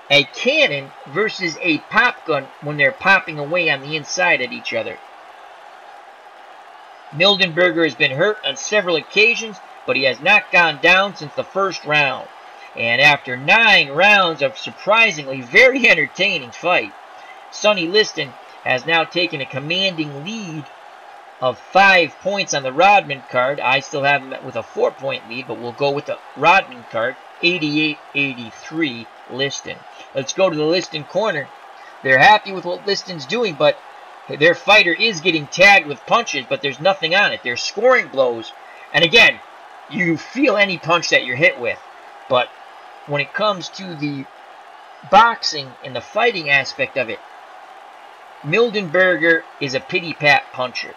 a cannon versus a pop gun when they're popping away on the inside at each other. Mildenberger has been hurt on several occasions, but he has not gone down since the first round. And after 9 rounds of surprisingly very entertaining fight, Sonny Liston has now taken a commanding lead of 5 points on the Rodman card. I still have him with a 4-point lead, but we'll go with the Rodman card, 88-83 Liston. Let's go to the Liston corner. They're happy with what Liston's doing, but their fighter is getting tagged with punches, but there's nothing on it. They're scoring blows. And again, you feel any punch that you're hit with. But when it comes to the boxing and the fighting aspect of it, Mildenberger is a pity-pat puncher.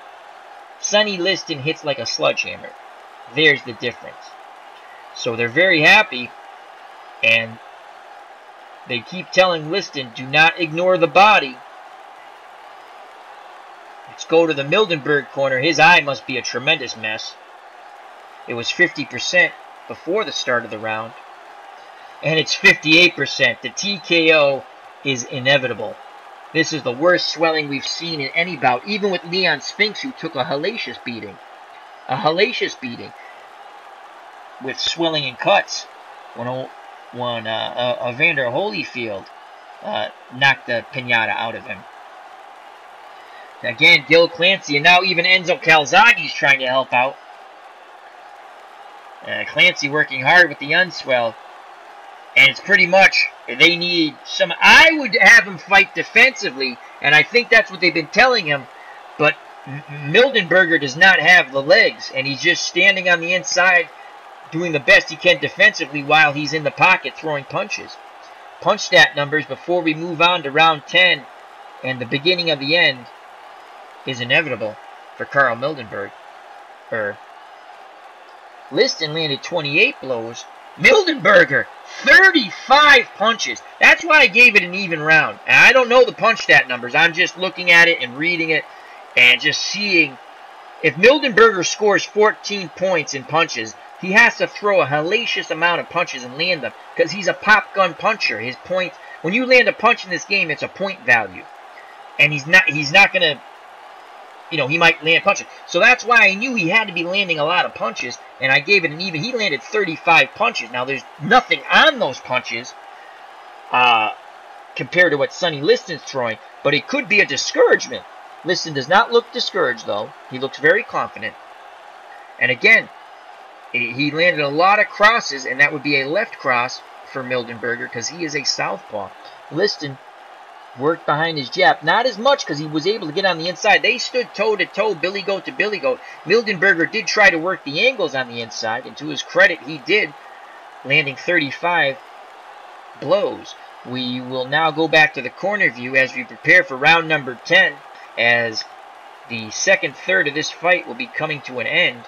Sonny Liston hits like a sledgehammer. There's the difference. So they're very happy, and They keep telling Liston, do not ignore the body. Let's go to the Mildenberger corner. His eye must be a tremendous mess. It was 50% before the start of the round. And it's 58%. The TKO is inevitable. This is the worst swelling we've seen in any bout, even with Leon Spinks, who took a hellacious beating. A hellacious beating with swelling and cuts when Evander Holyfield knocked the pinata out of him. Again, Gil Clancy, and now even Enzo Calzaghe's trying to help out. Clancy working hard with the unswell. And it's pretty much, they need some... I would have him fight defensively, and I think that's what they've been telling him. But Mildenberger does not have the legs, and he's just standing on the inside, doing the best he can defensively while he's in the pocket throwing punches. Punch stat numbers before we move on to round 10 and the beginning of the end is inevitable for Karl Mildenberger. Liston landed 28 blows. Mildenberger, 35 punches. That's why I gave it an even round. And I don't know the punch stat numbers. I'm just looking at it and reading it and just seeing. If Mildenberger scores 14 points in punches, he has to throw a hellacious amount of punches and land them because he's a pop gun puncher. His point, when you land a punch in this game, it's a point value. And he's not going to, you know, he might land punches. So that's why I knew he had to be landing a lot of punches, and I gave it an even. He landed 35 punches. Now, there's nothing on those punches compared to what Sonny Liston's throwing, but it could be a discouragement. Liston does not look discouraged, though. He looks very confident. And again, he landed a lot of crosses, and that would be a left cross for Mildenberger because he is a southpaw. Liston worked behind his jab. Not as much because he was able to get on the inside. They stood toe-to-toe, billy goat to billy goat. Mildenberger did try to work the angles on the inside, and to his credit, he did, landing 35 blows. We will now go back to the corner view as we prepare for round number 10, as the second third of this fight will be coming to an end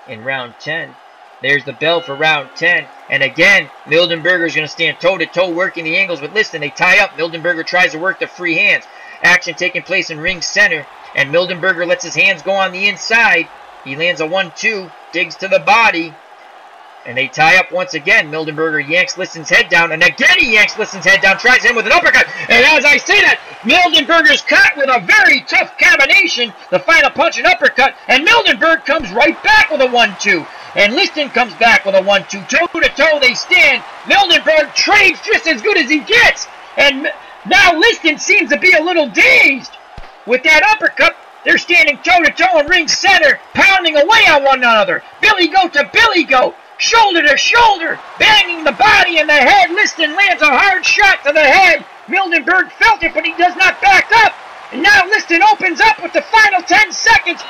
in round 10. There's the bell for round 10. And again, Mildenberger is going to stand toe-to-toe working the angles with Liston. They tie up. Mildenberger tries to work the free hands. Action taking place in ring center. And Mildenberger lets his hands go on the inside. He lands a 1-2. Digs to the body. And they tie up once again. Mildenberger yanks Liston's head down. And again he yanks Liston's head down. Tries him with an uppercut. And as I say that, Mildenberger's caught with a very tough combination. The final punch and uppercut. And Mildenberger comes right back with a 1-2. And Liston comes back with a 1-2. Toe-to-toe they stand. Mildenberger trades just as good as he gets. And now Liston seems to be a little dazed. With that uppercut, they're standing toe-to-toe in ring center, pounding away on one another. Billy goat to billy goat. Shoulder to shoulder, banging the body and the head. Liston lands a hard shot to the head. Mildenberger felt it, but he does not back up. And now Liston opens up with the final 10 seconds.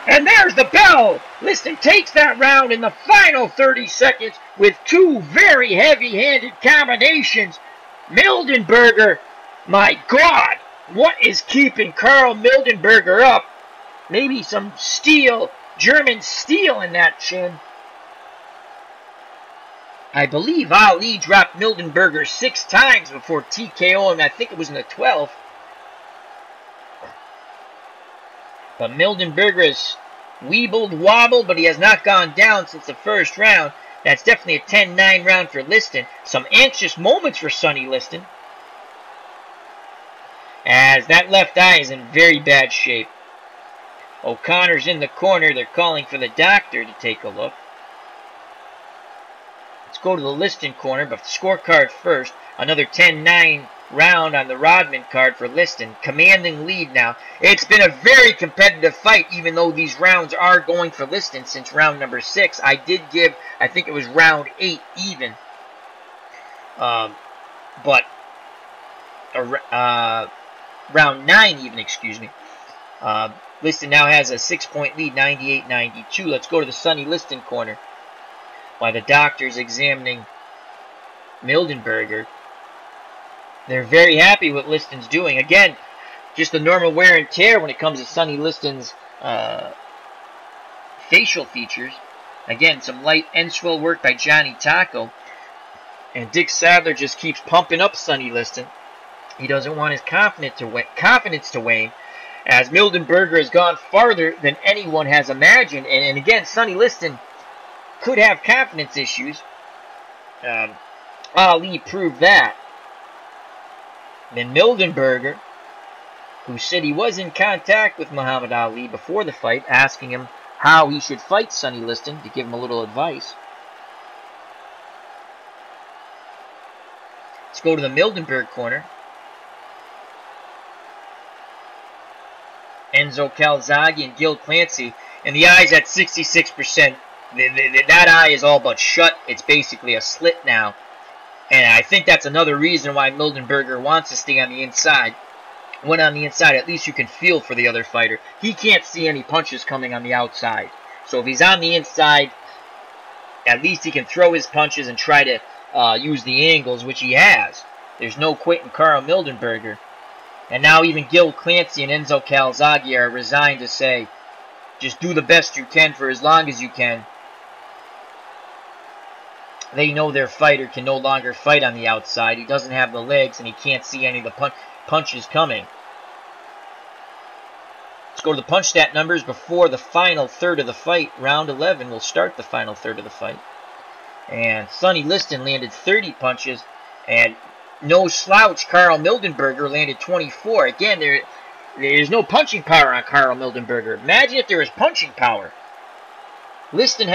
And there's the bell. Liston takes that round in the final 30 seconds with two very heavy-handed combinations. Mildenberger, my God, what is keeping Karl Mildenberger up? Maybe some steel, German steel in that chin. I believe Ali dropped Mildenberger 6 times before TKO him. I think it was in the 12th. But Mildenberger has weebled, wobbled, but he has not gone down since the first round. That's definitely a 10-9 round for Liston. Some anxious moments for Sonny Liston, as that left eye is in very bad shape. O'Connor's in the corner. They're calling for the doctor to take a look. Let's go to the Liston corner, but the scorecard first. Another 10-9 round on the Rodman card for Liston. Commanding lead now. It's been a very competitive fight, even though these rounds are going for Liston since round number 6. I did give, I think it was round 8 even. Round 9 even, excuse me. Liston now has a 6-point lead, 98-92. Let's go to the Sonny Liston corner, while the doctor's examining Mildenberger. They're very happy with Liston's doing. Again, just the normal wear and tear when it comes to Sonny Liston's facial features. Again, some light end swell work by Johnny Taco. And Dick Sadler just keeps pumping up Sonny Liston. He doesn't want his confidence to wane, as Mildenberger has gone farther than anyone has imagined. And again, Sonny Liston could have confidence issues. Ali proved that. Then Mildenberger, who said he was in contact with Muhammad Ali before the fight, asking him how he should fight Sonny Liston to give him a little advice. Let's go to the Mildenberg corner. Enzo Calzaghe and Gil Clancy, and the eye's at 66%. That eye is all but shut. It's basically a slit now. And I think that's another reason why Mildenberger wants to stay on the inside. When on the inside, at least you can feel for the other fighter. He can't see any punches coming on the outside. So if he's on the inside, at least he can throw his punches and try to use the angles, which he has. There's no quitting Karl Mildenberger. And now even Gil Clancy and Enzo Calzaghe are resigned to say, just do the best you can for as long as you can. They know their fighter can no longer fight on the outside. He doesn't have the legs and he can't see any of the punches coming. Let's go to the punch stat numbers before the final third of the fight. Round 11 will start the final third of the fight. And Sonny Liston landed 30 punches, and no slouch, Karl Mildenberger landed 24. Again, there's no punching power on Karl Mildenberger. Imagine if there was punching power. Liston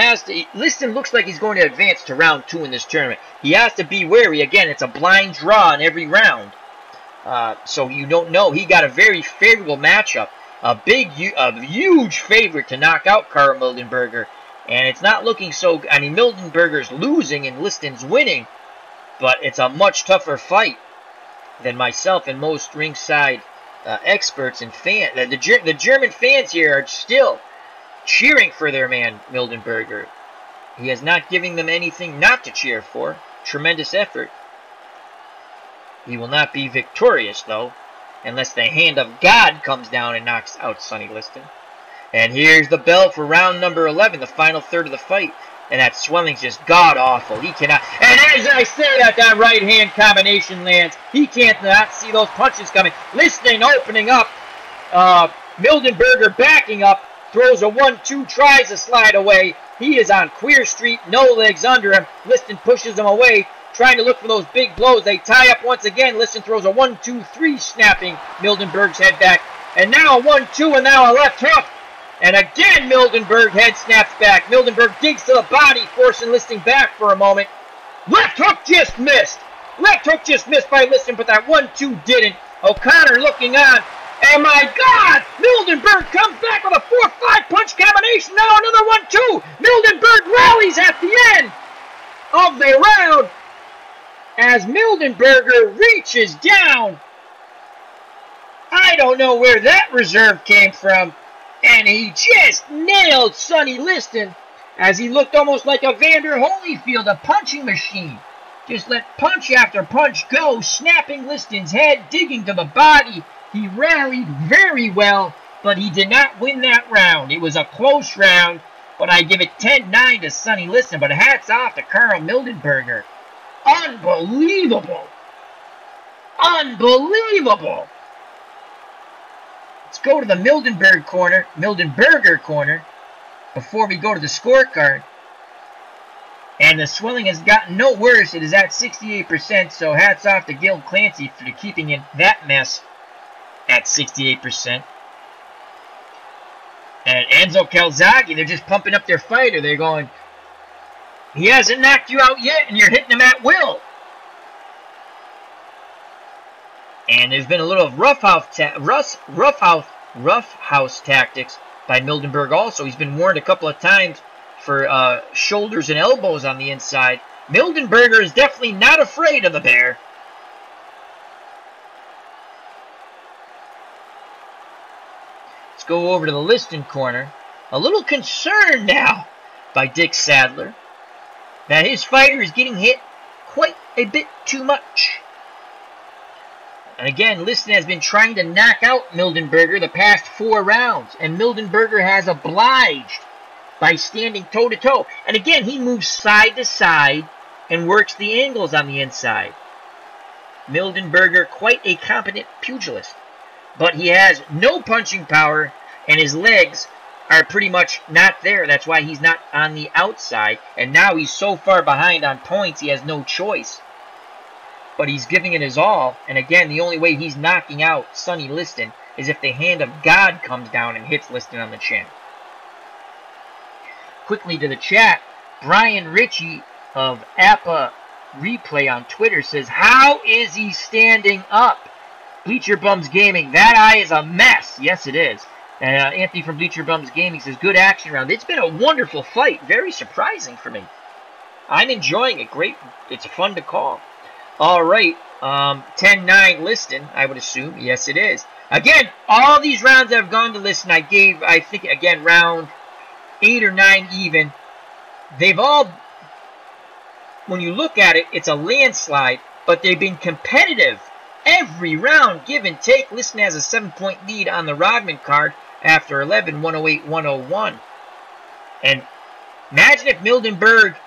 looks like he's going to advance to round 2 in this tournament. He has to be wary. Again, it's a blind draw in every round. So you don't know. He got a very favorable matchup. A huge favorite to knock out Karl Mildenberger. And it's not looking so... I mean, Mildenberger's losing and Liston's winning. But it's a much tougher fight than myself and most ringside experts and fans. The German fans here are still cheering for their man, Mildenberger. He is not giving them anything not to cheer for. Tremendous effort. He will not be victorious, though, unless the hand of God comes down and knocks out Sonny Liston. And here's the bell for round number 11, the final third of the fight. And that swelling's just god-awful. He cannot... And as I say that right-hand combination lands, he can't not see those punches coming. Liston opening up. Mildenberger backing up. Throws a 1-2, tries to slide away. He is on Queer Street, no legs under him. Liston pushes him away, trying to look for those big blows. They tie up once again. Liston throws a 1-2-3, snapping Mildenberg's head back. And now a 1-2, and now a left hook. And again, Mildenberg head snaps back. Mildenberg digs to the body, forcing Liston back for a moment. Left hook just missed. Left hook just missed by Liston, but that 1-2 didn't. O'Connor looking on. And my God, Mildenberg comes back with a 4-5 punch combination. Now another 1-2. Mildenberg rallies at the end of the round as Mildenberger reaches down. I don't know where that reserve came from. And he just nailed Sonny Liston as he looked almost like a Vander Holyfield, a punching machine. Just let punch after punch go, snapping Liston's head, digging to the body. He rallied very well, but he did not win that round. It was a close round, but I give it 10-9 to Sonny Liston. But hats off to Karl Mildenberger. Unbelievable. Unbelievable. Let's go to the Mildenberger corner before we go to the scorecard. And the swelling has gotten no worse. It is at 68%, so hats off to Gil Clancy for keeping it that mess at 68%. And Enzo Calzaghe, they're just pumping up their fighter. They're going, he hasn't knocked you out yet, and you're hitting him at will. And there's been a little of roughhouse tactics by Mildenberg also. He's been warned a couple of times for shoulders and elbows on the inside. Mildenberger is definitely not afraid of the bear. Let's go over to the Liston corner. A little concerned now by Dick Sadler that his fighter is getting hit quite a bit too much. And again, Liston has been trying to knock out Mildenberger the past 4 rounds. And Mildenberger has obliged by standing toe-to-toe. And again, he moves side to side and works the angles on the inside. Mildenberger, quite a competent pugilist, but he has no punching power, and his legs are pretty much not there. That's why he's not on the outside, and now he's so far behind on points, he has no choice. But he's giving it his all, and again, the only way he's knocking out Sonny Liston is if the hand of God comes down and hits Liston on the chin. Quickly to the chat, Brian Ritchie of Appa Replay on Twitter says, how is he standing up? Bleacher Bums Gaming, that eye is a mess. Yes, it is. Anthony from Bleacher Bums Gaming says, good action round. It's been a wonderful fight. Very surprising for me. I'm enjoying it. Great. It's fun to call. All right. 10-9 Liston, I would assume. Yes, it is. Again, all these rounds that have gone to Liston, I gave, I think, again, round 8 or 9 even. They've all, when you look at it, it's a landslide, but they've been competitive. Every round, give and take. Liston has a 7-point lead on the Rodman card after 11, 108-101. And imagine if Mildenberg,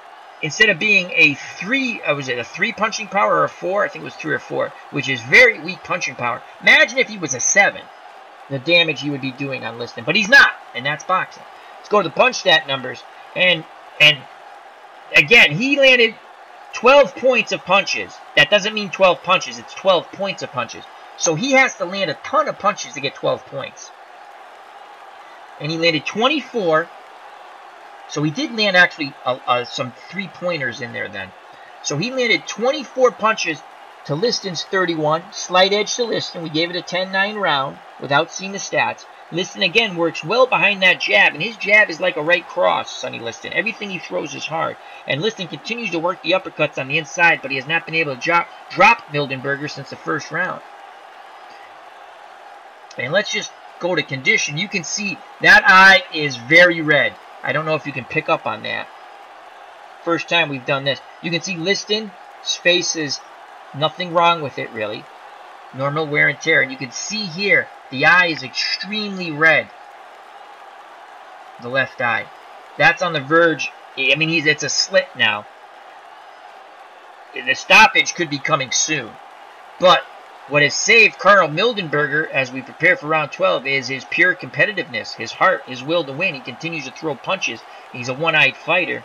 instead of being a 3, was it a 3 punching power or a 4? I think it was 3 or 4, which is very weak punching power. Imagine if he was a 7, the damage he would be doing on Liston. But he's not, and that's boxing. Let's go to the punch stat numbers. And again, he landed 12 points of punches. That doesn't mean 12 punches. It's 12 points of punches. So he has to land a ton of punches to get 12 points. And he landed 24. So he did land actually some 3-pointers in there then. So he landed 24 punches to Liston's 31. Slight edge to Liston. We gave it a 10-9 round without seeing the stats. Liston again works well behind that jab, and his jab is like a right cross, Sonny Liston. Everything he throws is hard. And Liston continues to work the uppercuts on the inside, but he has not been able to drop Mildenberger since the first round. And let's just go to condition. You can see that eye is very red. I don't know if you can pick up on that. First time we've done this. You can see Liston's face is nothing wrong with it, really. Normal wear and tear. And you can see here, the eye is extremely red. The left eye. That's on the verge. I mean, it's a slit now. The stoppage could be coming soon. But what has saved Karl Mildenberger as we prepare for round 12 is his pure competitiveness, his heart, his will to win. He continues to throw punches. He's a one-eyed fighter.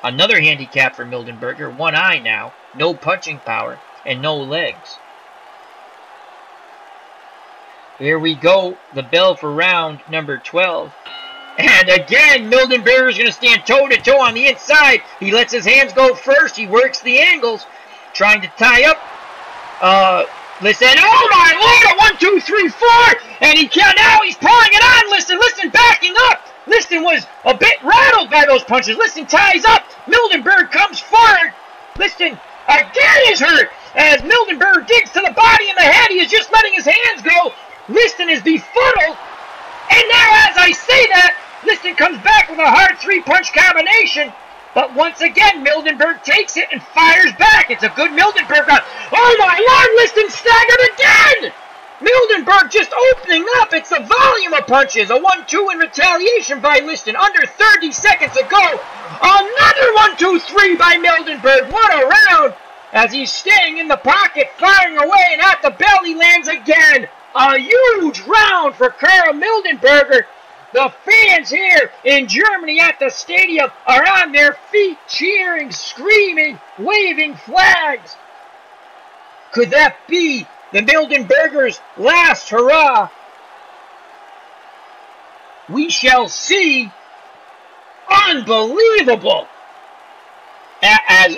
Another handicap for Mildenberger, one eye now, no punching power, and no legs. Here we go, the bell for round number 12. And again, Mildenberger is going to stand toe-to-toe on the inside. He lets his hands go first. He works the angles, trying to tie up. Liston, oh my Lord, 1, 2, 3, 4. And he can't, now he's pulling it on, Liston. Liston backing up. Liston was a bit rattled by those punches. Liston ties up. Mildenberger comes forward. Liston again is hurt. As Mildenberger digs to the body and the head, he is just letting his hands go. Liston is befuddled. And now as I say that, Liston comes back with a hard 3-punch combination. But once again, Mildenberger takes it and fires back. It's a good Mildenberger. Oh my Lord, Liston staggered again! Mildenberger just opening up. It's a volume of punches. A 1-2 in retaliation by Liston. Under 30 seconds to go. Another 1, 2, 3 by Mildenberger. What a round! As he's staying in the pocket, firing away, and at the bell he lands again. A huge round for Karl Mildenberger. The fans here in Germany at the stadium are on their feet, cheering, screaming, waving flags. Could that be the Mildenberger's last hurrah? We shall see. Unbelievable. As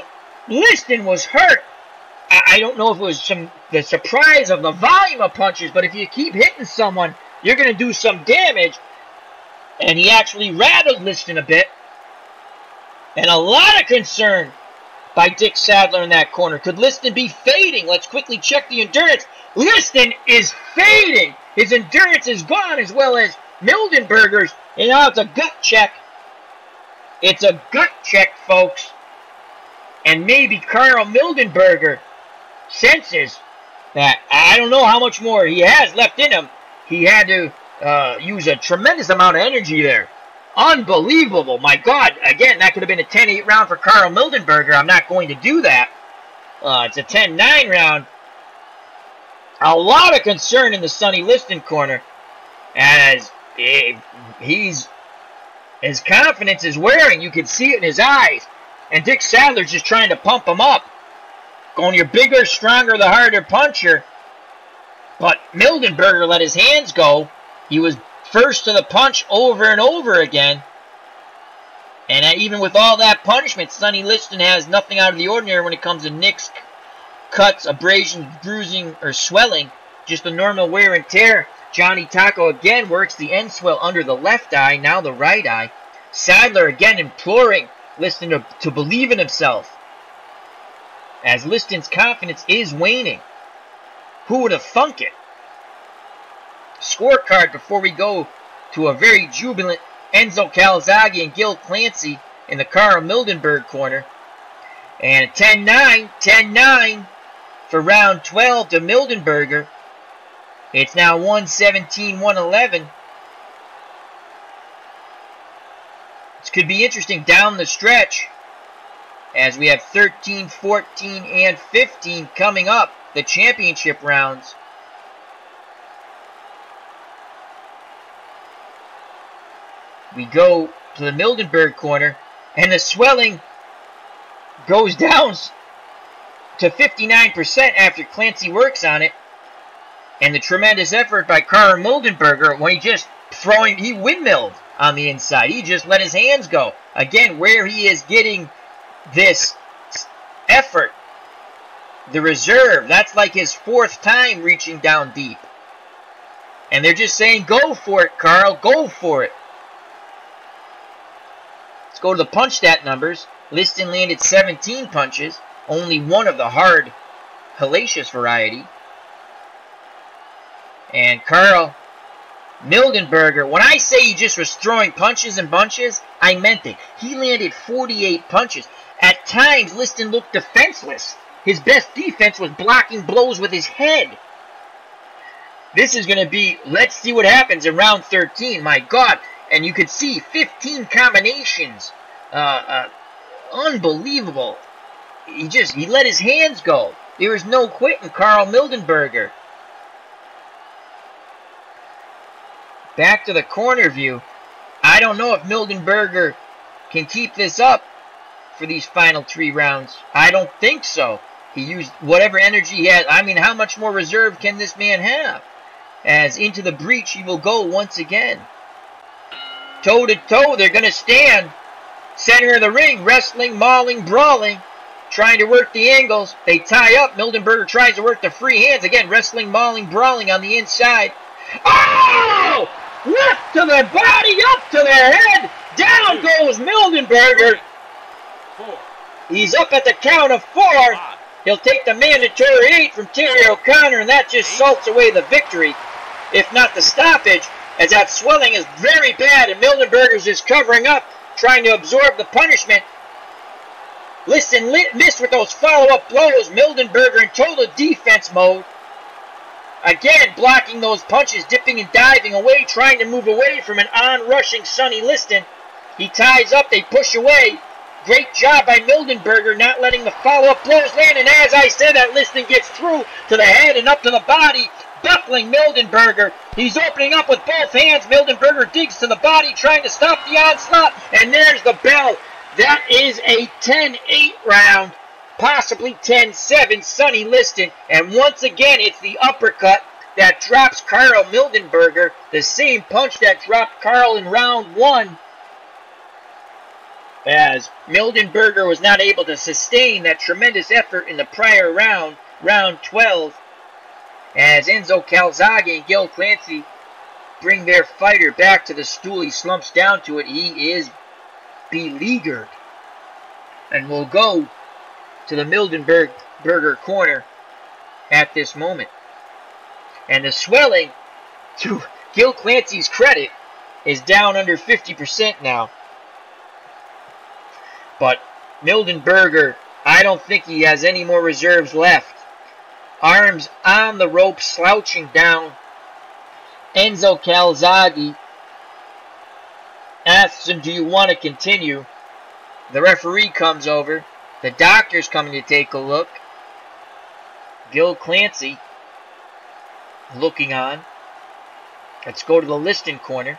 Liston was hurt, I don't know if it was the surprise of the volume of punches, but if you keep hitting someone, you're going to do some damage. And he actually rattled Liston a bit. And a lot of concern by Dick Sadler in that corner. Could Liston be fading? Let's quickly check the endurance. Liston is fading. His endurance is gone, as well as Mildenberger's. And now it's a gut check. It's a gut check, folks. And maybe Karl Mildenberger senses that I don't know how much more he has left in him. He had to use a tremendous amount of energy there. Unbelievable. My God. Again, that could have been a 10-8 round for Karl Mildenberger. I'm not going to do that. It's a 10-9 round. A lot of concern in the Sonny Liston corner, as his confidence is wearing. You can see it in his eyes. And Dick Sadler's just trying to pump him up. Going, you're bigger, stronger, the harder puncher. But Mildenberger let his hands go. He was first to the punch over and over again. And even with all that punishment, Sonny Liston has nothing out of the ordinary when it comes to nicks, cuts, abrasions, bruising, or swelling. Just a normal wear and tear. Johnny Taco again works the end swell under the left eye, now the right eye. Sadler again imploring Liston to believe in himself, as Liston's confidence is waning. Who would have thunk it? Scorecard before we go to a very jubilant Enzo Calzaghe and Gil Clancy in the Karl Mildenberger corner. And 10-9, 10-9 for round 12 to Mildenberger. It's now 117-111. This could be interesting down the stretch, as we have 13, 14, and 15 coming up, the championship rounds. We go to the Mildenberger corner, and the swelling goes down to 59% after Clancy works on it. And the tremendous effort by Karl Mildenberger when he windmilled on the inside. He just let his hands go. Again, where he is getting this effort, the reserve, that's like his fourth time reaching down deep. And they're just saying, go for it, Karl, go for it. Let's go to the punch stat numbers. Liston landed 17 punches, only one of the hard, hellacious variety. And Karl Mildenberger, when I say he just was throwing punches and bunches, I meant it. He landed 48 punches. At times, Liston looked defenseless. His best defense was blocking blows with his head. This is going to be, let's see what happens in round 13. My God. And you could see 15 combinations. Unbelievable. He let his hands go. There was no quitting Karl Mildenberger. Back to the corner view. I don't know if Mildenberger can keep this up for these final 3 rounds. I don't think so. He used whatever energy he had. I mean, how much more reserve can this man have? As into the breach he will go once again. Toe to toe, they're going to stand. Center of the ring, wrestling, mauling, brawling. Trying to work the angles. They tie up. Mildenberger tries to work the free hands. Again, wrestling, mauling, brawling on the inside. Oh! Left to the body, up to the head. Down goes Mildenberger. He's up at the count of 4. He'll take the mandatory 8 from Terry O'Connor, and that just salts away the victory, if not the stoppage, as that swelling is very bad, and Mildenberger's just covering up, trying to absorb the punishment. Liston missed with those follow-up blows. Mildenberger in total defense mode. Again, blocking those punches, dipping and diving away, trying to move away from an on-rushing Sonny Liston. He ties up, they push away. Great job by Mildenberger, not letting the follow-up blows land. And as I said, that Liston gets through to the head and up to the body, buckling Mildenberger. He's opening up with both hands. Mildenberger digs to the body, trying to stop the onslaught. And there's the bell. That is a 10-8 round. Possibly 10-7, Sonny Liston. And once again, it's the uppercut that drops Karl Mildenberger. The same punch that dropped Karl in round 1. As Mildenberger was not able to sustain that tremendous effort in the prior round, round 12. As Enzo Calzaghe and Gil Clancy bring their fighter back to the stool. He slumps down to it. He is beleaguered. And we'll go to the Mildenberger corner at this moment. And the swelling, to Gil Clancy's credit, is down under 50% now. But Mildenberger, I don't think he has any more reserves left. Arms on the rope, slouching down. Enzo Calzaghe asks him, do you want to continue? The referee comes over. The doctor's coming to take a look. Gil Clancy looking on. Let's go to the Liston corner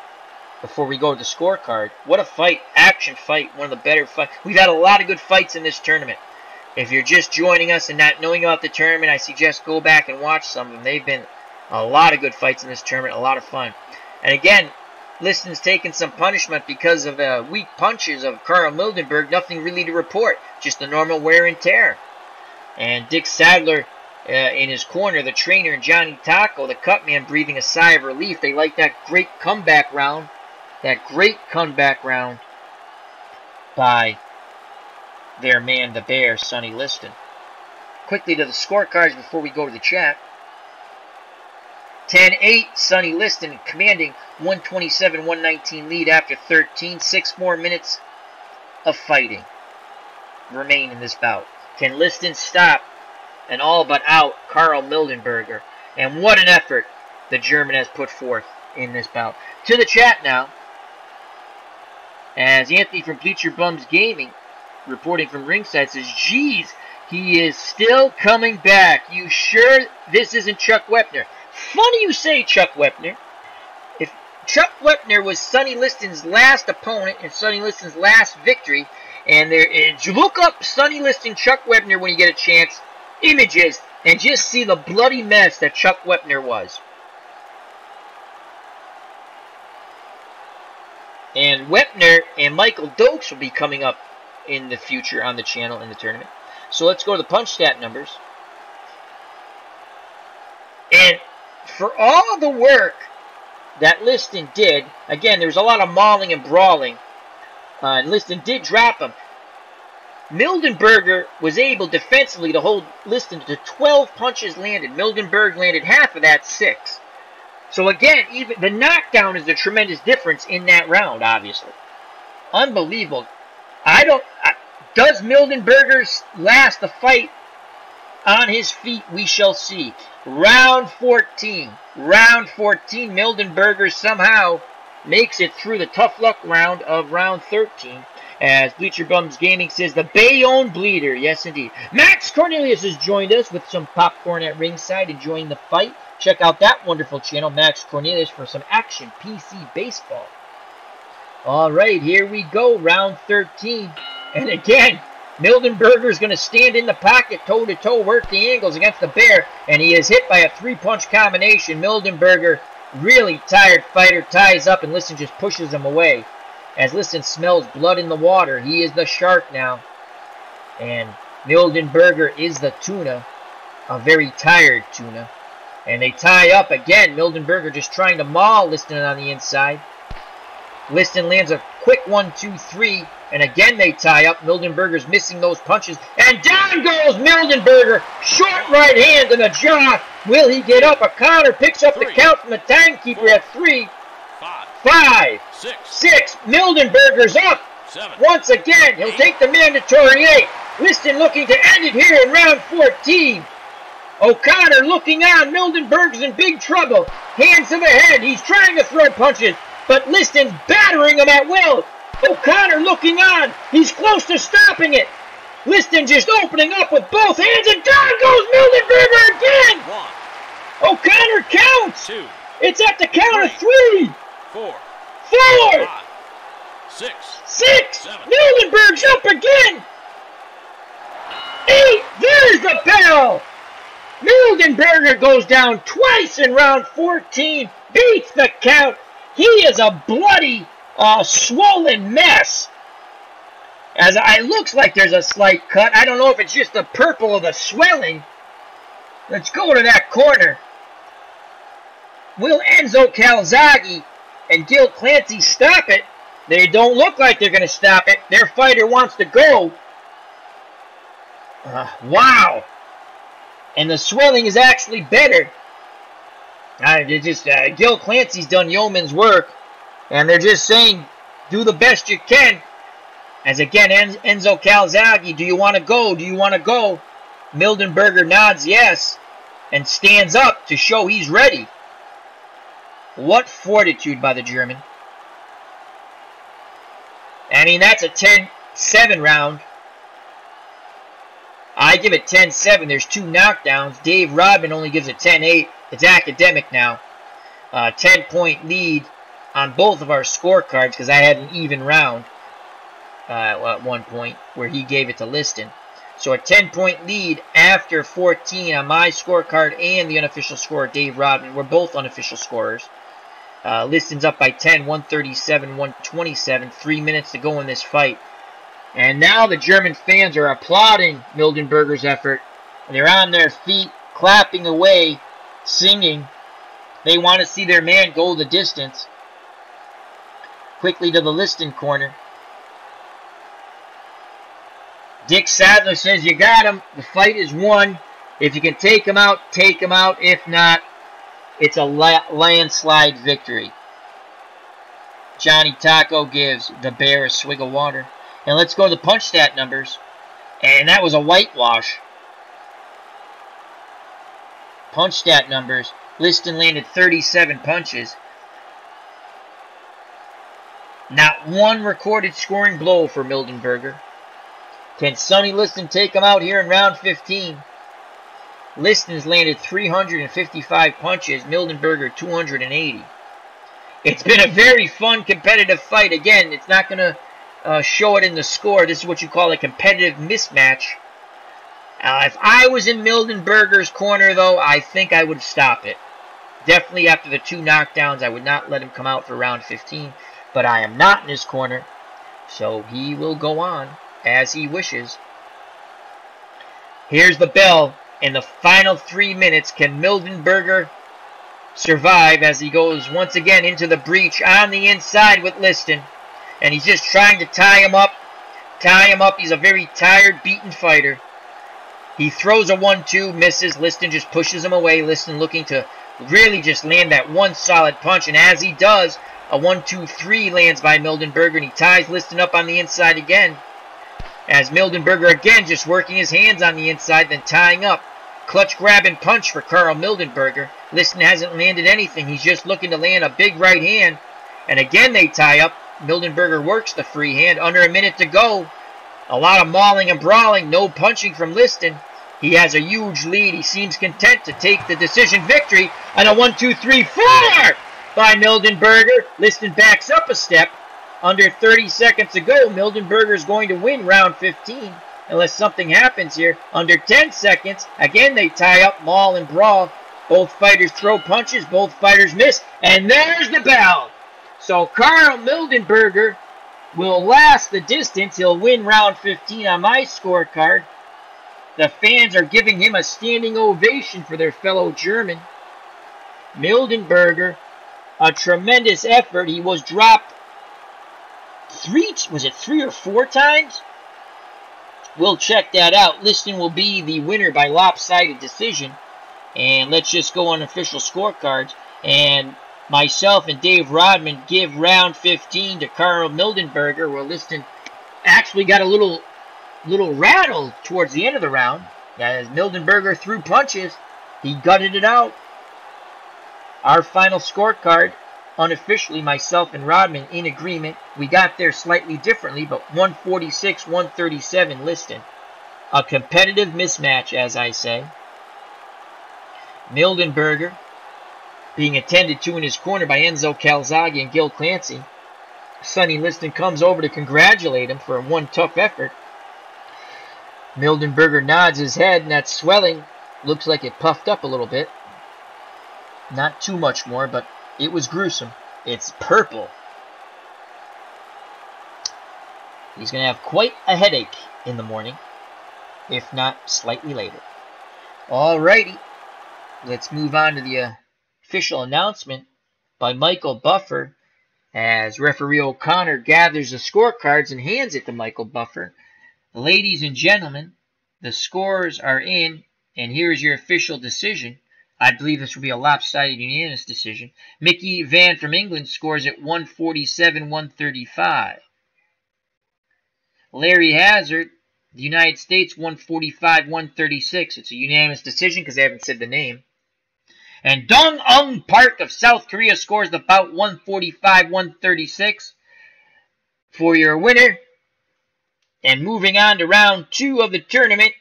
before we go to the scorecard. What a fight. Action fight. One of the better fights. We've had a lot of good fights in this tournament. If you're just joining us and not knowing about the tournament, I suggest go back and watch some of them. They've been a lot of good fights in this tournament. A lot of fun. And again, Liston's taken some punishment because of weak punches of Karl Mildenberger. Nothing really to report. Just the normal wear and tear. And Dick Sadler in his corner, the trainer, and Johnny Taco, the cut man, breathing a sigh of relief. They like that great comeback round. That great comeback round by their man, the Bear, Sonny Liston. Quickly to the scorecards before we go to the chat. 10-8, Sonny Liston commanding 127-119 lead after 13. 6 more minutes of fighting remain in this bout. Can Liston stop an all but out Karl Mildenberger? And what an effort the German has put forth in this bout. To the chat now, as Anthony from Bleacher Bums Gaming, reporting from ringside, says, geez, he is still coming back. You sure this isn't Chuck Wepner? Funny you say Chuck Wepner. If Chuck Wepner was Sonny Liston's last opponent and Sonny Liston's last victory, and you look up Sonny Liston, Chuck Wepner when you get a chance, images, and just see the bloody mess that Chuck Wepner was. And Wepner and Michael Dokes will be coming up in the future on the channel in the tournament. So let's go to the punch stat numbers. And for all the work that Liston did, again, there was a lot of mauling and brawling, and Liston did drop him. Mildenberger was able defensively to hold Liston to 12 punches landed. Mildenberger landed half of that, 6. So again, even the knockdown is a tremendous difference in that round, obviously. Unbelievable. Does Mildenberger last the fight on his feet? We shall see. Round 14. Round 14. Mildenberger somehow makes it through the tough luck round of round 13. As Bleacher Bums Gaming says, the Bayonne Bleeder. Yes, indeed. Max Cornelius has joined us with some popcorn at ringside, enjoying the fight. Check out that wonderful channel, Max Cornelius, for some action PC baseball. All right, here we go. Round 13. And again, Mildenberger's going to stand in the pocket, toe-to-toe, work the angles against the Bear, and he is hit by a 3-punch combination. Mildenberger, really tired fighter, ties up, and Liston just pushes him away. As Liston smells blood in the water, he is the shark now. And Mildenberger is the tuna, a very tired tuna. And they tie up again. Mildenberger just trying to maul Liston on the inside. Liston lands a quick 1-2-3. And again they tie up. Mildenberger's missing those punches. And down goes Mildenberger. Short right hand to the jaw. Will he get up? O'Connor picks up the count from the timekeeper at 3. 5. 6. Mildenberger's up. 7. Once again, he'll take the mandatory 8. Liston looking to end it here in round 14. O'Connor looking on. Mildenberger's in big trouble. Hands to the head. He's trying to throw punches, but Liston's battering him at will. O'Connor looking on. He's close to stopping it. Liston just opening up with both hands, and down goes Mildenberger again. 1. O'Connor counts. 2. It's at the count of 3. 4. 5. 6. 7. Mildenberg's up again. 8. There's the bell. Mildenberger goes down twice in round 14. Beats the count. He is a bloody, swollen mess. As it looks like there's a slight cut. I don't know if it's just the purple of the swelling. Let's go to that corner. Will Enzo Calzaghe and Gil Clancy stop it? They don't look like they're going to stop it. Their fighter wants to go. Wow. And the swelling is actually better. Gil Clancy's done yeoman's work. And they're just saying, do the best you can. As again, Enzo Calzaghe, do you want to go? Do you want to go? Mildenberger nods yes. And stands up to show he's ready. What fortitude by the German. I mean, that's a 10-7 round. I give it 10-7. There's 2 knockdowns. Dave Rodman only gives it 10-8. It's academic now. 10-point lead on both of our scorecards because I had an even round at one point where he gave it to Liston. So a 10-point lead after 14 on my scorecard and the unofficial scorer, Dave Rodman. We're both unofficial scorers. Liston's up by 10, 137-127. 3 minutes to go in this fight. And now the German fans are applauding Mildenberger's effort. They're on their feet, clapping away, singing. They want to see their man go the distance. Quickly to the Liston corner. Dick Sadler says, you got him. The fight is won. If you can take him out, take him out. If not, it's a landslide victory. Johnny Taco gives the Bear a swig of water. And let's go to the punch stat numbers. And that was a whitewash. Punch stat numbers. Liston landed 37 punches. Not one recorded scoring blow for Mildenberger. Can Sonny Liston take him out here in round 15? Liston's landed 355 punches. Mildenberger 280. It's been a very fun, competitive fight. Again, it's not going to show it in the score. This is what you call a competitive mismatch. If I was in Mildenberger's corner, though, I think I would stop it. Definitely after the 2 knockdowns, I would not let him come out for round 15. But I am not in his corner, so he will go on as he wishes. Here's the bell. In the final 3 minutes, can Mildenberger survive as he goes once again into the breach on the inside with Liston? And he's just trying to tie him up. Tie him up. He's a very tired, beaten fighter. He throws a 1-2, misses. Liston just pushes him away. Liston looking to really just land that one solid punch. And as he does, a 1-2-3 lands by Mildenberger. And he ties Liston up on the inside again. As Mildenberger again just working his hands on the inside, then tying up. Clutch grab and punch for Karl Mildenberger. Liston hasn't landed anything. He's just looking to land a big right hand. And again they tie up. Mildenberger works the free hand. Under a minute to go. A lot of mauling and brawling. No punching from Liston. He has a huge lead. He seems content to take the decision victory. And a 1-2-3-4 by Mildenberger. Liston backs up a step. Under 30 seconds to go. Mildenberger is going to win round 15. Unless something happens here. Under 10 seconds. Again they tie up, maul and brawl. Both fighters throw punches. Both fighters miss. And there's the bell. So Karl Mildenberger will last the distance. He'll win round 15 on my scorecard. The fans are giving him a standing ovation for their fellow German. Mildenberger, a tremendous effort. He was dropped 3 or 4 times? We'll check that out. Liston will be the winner by lopsided decision. And let's just go on official scorecards. And myself and Dave Rodman give round 15 to Karl Mildenberger, where Liston actually got a little rattled towards the end of the round. As Mildenberger threw punches, he gutted it out. Our final scorecard, unofficially, myself and Rodman in agreement. We got there slightly differently, but 146-137 Liston. A competitive mismatch, as I say. Mildenberger being attended to in his corner by Enzo Calzaghe and Gil Clancy. Sonny Liston comes over to congratulate him for one tough effort. Mildenberger nods his head, and that swelling looks like it puffed up a little bit. Not too much more, but it was gruesome. It's purple. He's going to have quite a headache in the morning, if not slightly later. Alrighty, let's move on to the official announcement by Michael Buffer as referee O'Connor gathers the scorecards and hands it to Michael Buffer. Ladies and gentlemen, the scores are in, and here's your official decision. I believe this will be a lopsided unanimous decision. Mickey Van from England scores at 147-135. Larry Hazard, the United States, 145-136. It's a unanimous decision because they haven't said the name. And Dong Ung Park of South Korea scores the bout 145-136. for your winner. And moving on to round 2 of the tournament,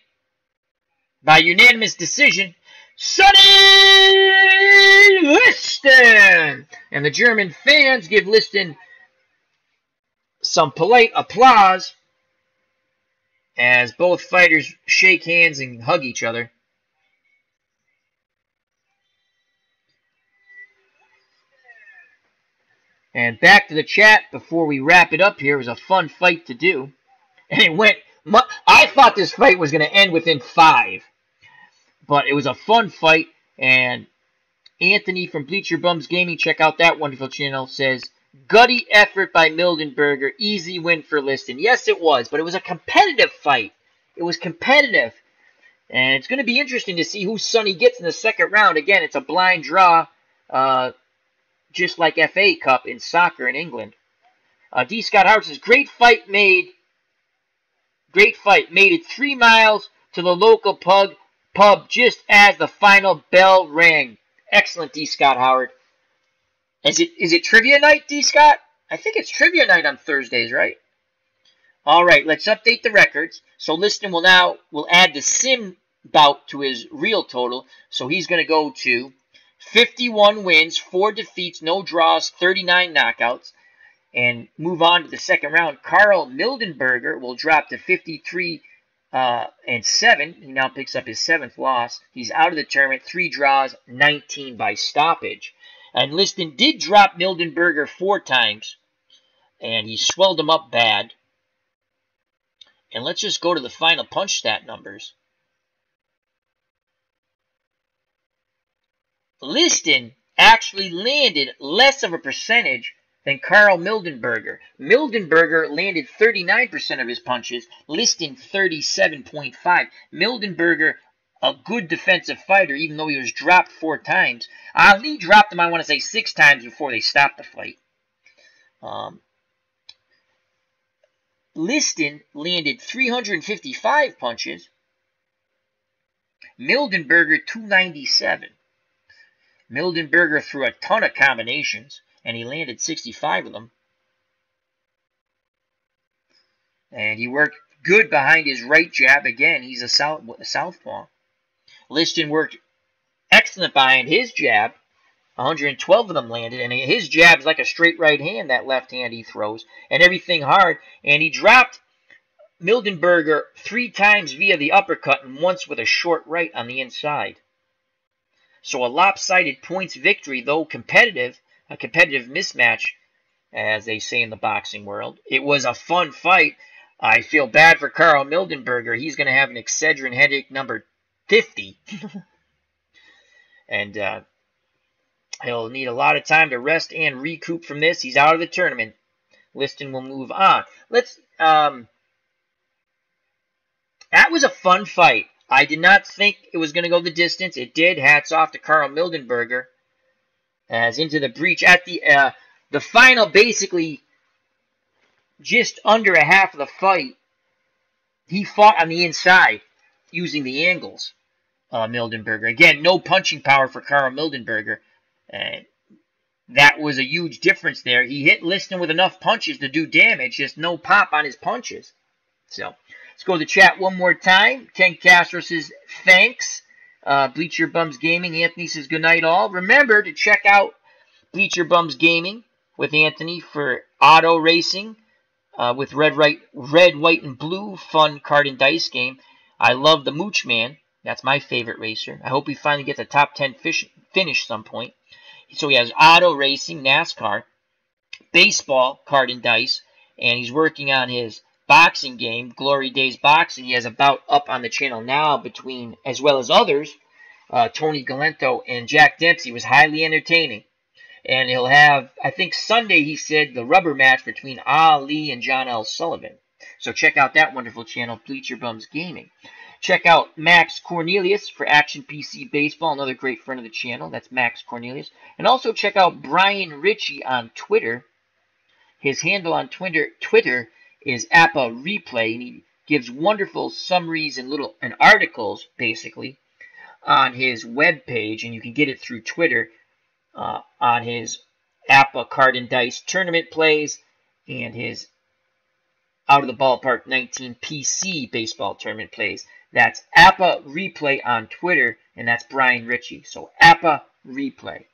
by unanimous decision, Sonny Liston! And the German fans give Liston some polite applause as both fighters shake hands and hug each other. And back to the chat before we wrap it up here. It was a fun fight to do. And it went, I thought this fight was going to end within 5. But it was a fun fight. And Anthony from Bleacher Bums Gaming, check out that wonderful channel, says, gutty effort by Mildenberger. Easy win for Liston. Yes, it was. But it was a competitive fight. It was competitive. And it's going to be interesting to see who Sonny gets in the second round. Again, it's a blind draw. Just like FA Cup in soccer in England. D. Scott Howard says, great fight made it 3 miles to the local pub just as the final bell rang. Excellent, D. Scott Howard. Is it trivia night, D. Scott? I think it's trivia night on Thursdays, right? All right, let's update the records. So Liston will add the sim bout to his real total. So he's going to go to 51 wins, 4 defeats, no draws, 39 knockouts, and move on to the second round. Karl Mildenberger will drop to 53 and 7. He now picks up his 7th loss. He's out of the tournament, 3 draws, 19 by stoppage. And Liston did drop Mildenberger 4 times, and he swelled him up bad. And let's just go to the final punch stat numbers. Liston actually landed less of a percentage than Karl Mildenberger. Mildenberger landed 39% of his punches, Liston 37.5%. Mildenberger, a good defensive fighter, even though he was dropped 4 times. Ali dropped him, I want to say, 6 times before they stopped the fight. Liston landed 355 punches. Mildenberger 297. Mildenberger threw a ton of combinations, and he landed 65 of them. And he worked good behind his right jab. Again, he's a southpaw. Liston worked excellent behind his jab. 112 of them landed, and his jab is like a straight right hand, that left hand he throws, and everything hard. And he dropped Mildenberger 3 times via the uppercut and once with a short right on the inside. So a lopsided points victory, though competitive, a competitive mismatch, as they say in the boxing world. It was a fun fight. I feel bad for Karl Mildenberger. He's going to have an Excedrin headache number 50. And he'll need a lot of time to rest and recoup from this. He's out of the tournament. Liston will move on. That was a fun fight. I did not think it was going to go the distance. It did. Hats off to Karl Mildenberger. As into the breach at the final, basically just under a half of the fight, he fought on the inside using the angles. Mildenberger. Again, no punching power for Karl Mildenberger. That was a huge difference there. He hit Liston with enough punches to do damage, just no pop on his punches. So, let's go to the chat one more time. Ken Castro says, thanks. Bleacher Bums Gaming. Anthony says, good night all. Remember to check out Bleacher Bums Gaming with Anthony for auto racing with red, white, and blue fun card and dice game. I love the Mooch Man. That's my favorite racer. I hope he finally gets a top 10 finish some point. So he has auto racing, NASCAR, baseball, card and dice, and he's working on his boxing game, Glory Days Boxing. He has a bout up on the channel now between, as well as others, Tony Galento and Jack Dempsey. Was highly entertaining. And he'll have, I think Sunday, he said, the rubber match between Ali and John L. Sullivan. So check out that wonderful channel, Bleacher Bums Gaming. Check out Max Cornelius for Action PC Baseball, another great friend of the channel. That's Max Cornelius. And also check out Brian Ritchie on Twitter. His handle on Twitter is Appa Replay, and he gives wonderful summaries and articles, basically, on his web page, and you can get it through Twitter on his Appa Card and Dice tournament plays and his Out of the Ballpark 19 PC baseball tournament plays. That's APA Replay on Twitter, and that's Brian Ritchie. So APA Replay.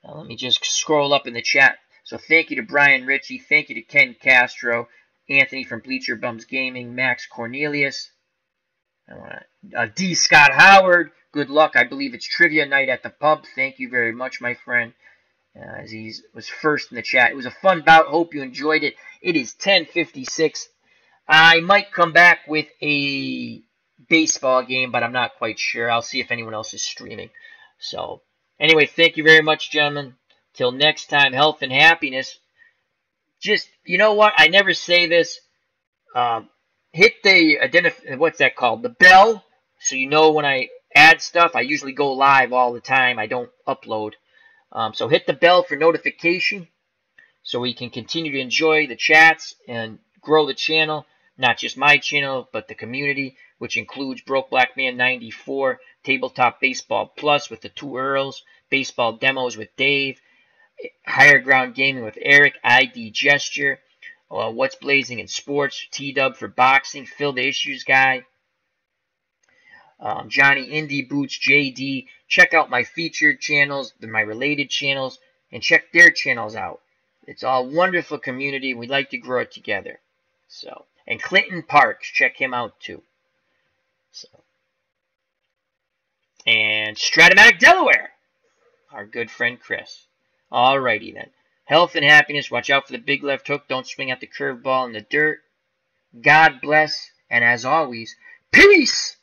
Now let me just scroll up in the chat. So thank you to Brian Ritchie. Thank you to Ken Castro, Anthony from Bleacher Bums Gaming, Max Cornelius, D. Scott Howard. Good luck. I believe it's trivia night at the pub. Thank you very much, my friend. As he was first in the chat. It was a fun bout. Hope you enjoyed it. It is 10:56. I might come back with a baseball game, but I'm not quite sure. I'll see if anyone else is streaming. So, anyway, thank you very much, gentlemen. Till next time, health and happiness. Just, you know what? I never say this. Hit the, what's that called? The bell, so you know when I add stuff. I usually go live all the time. I don't upload. So hit the bell for notification so we can continue to enjoy the chats and grow the channel. Not just my channel, but the community, which includes Broke Black Man 94, Tabletop Baseball Plus with the two Earls, Baseball Demos with Dave, Higher Ground Gaming with Eric, ID Gesture, What's Blazing in Sports, T-Dub for Boxing, Phil the Issues Guy, Johnny Indie Boots, JD. Check out my featured channels, my related channels, and check their channels out. It's all wonderful community, and we like to grow it together. So, and Clinton Parks, check him out too. So, and Stratomatic Delaware, our good friend Chris. Alrighty then. Health and happiness. Watch out for the big left hook. Don't swing at the curveball in the dirt. God bless, and as always, peace!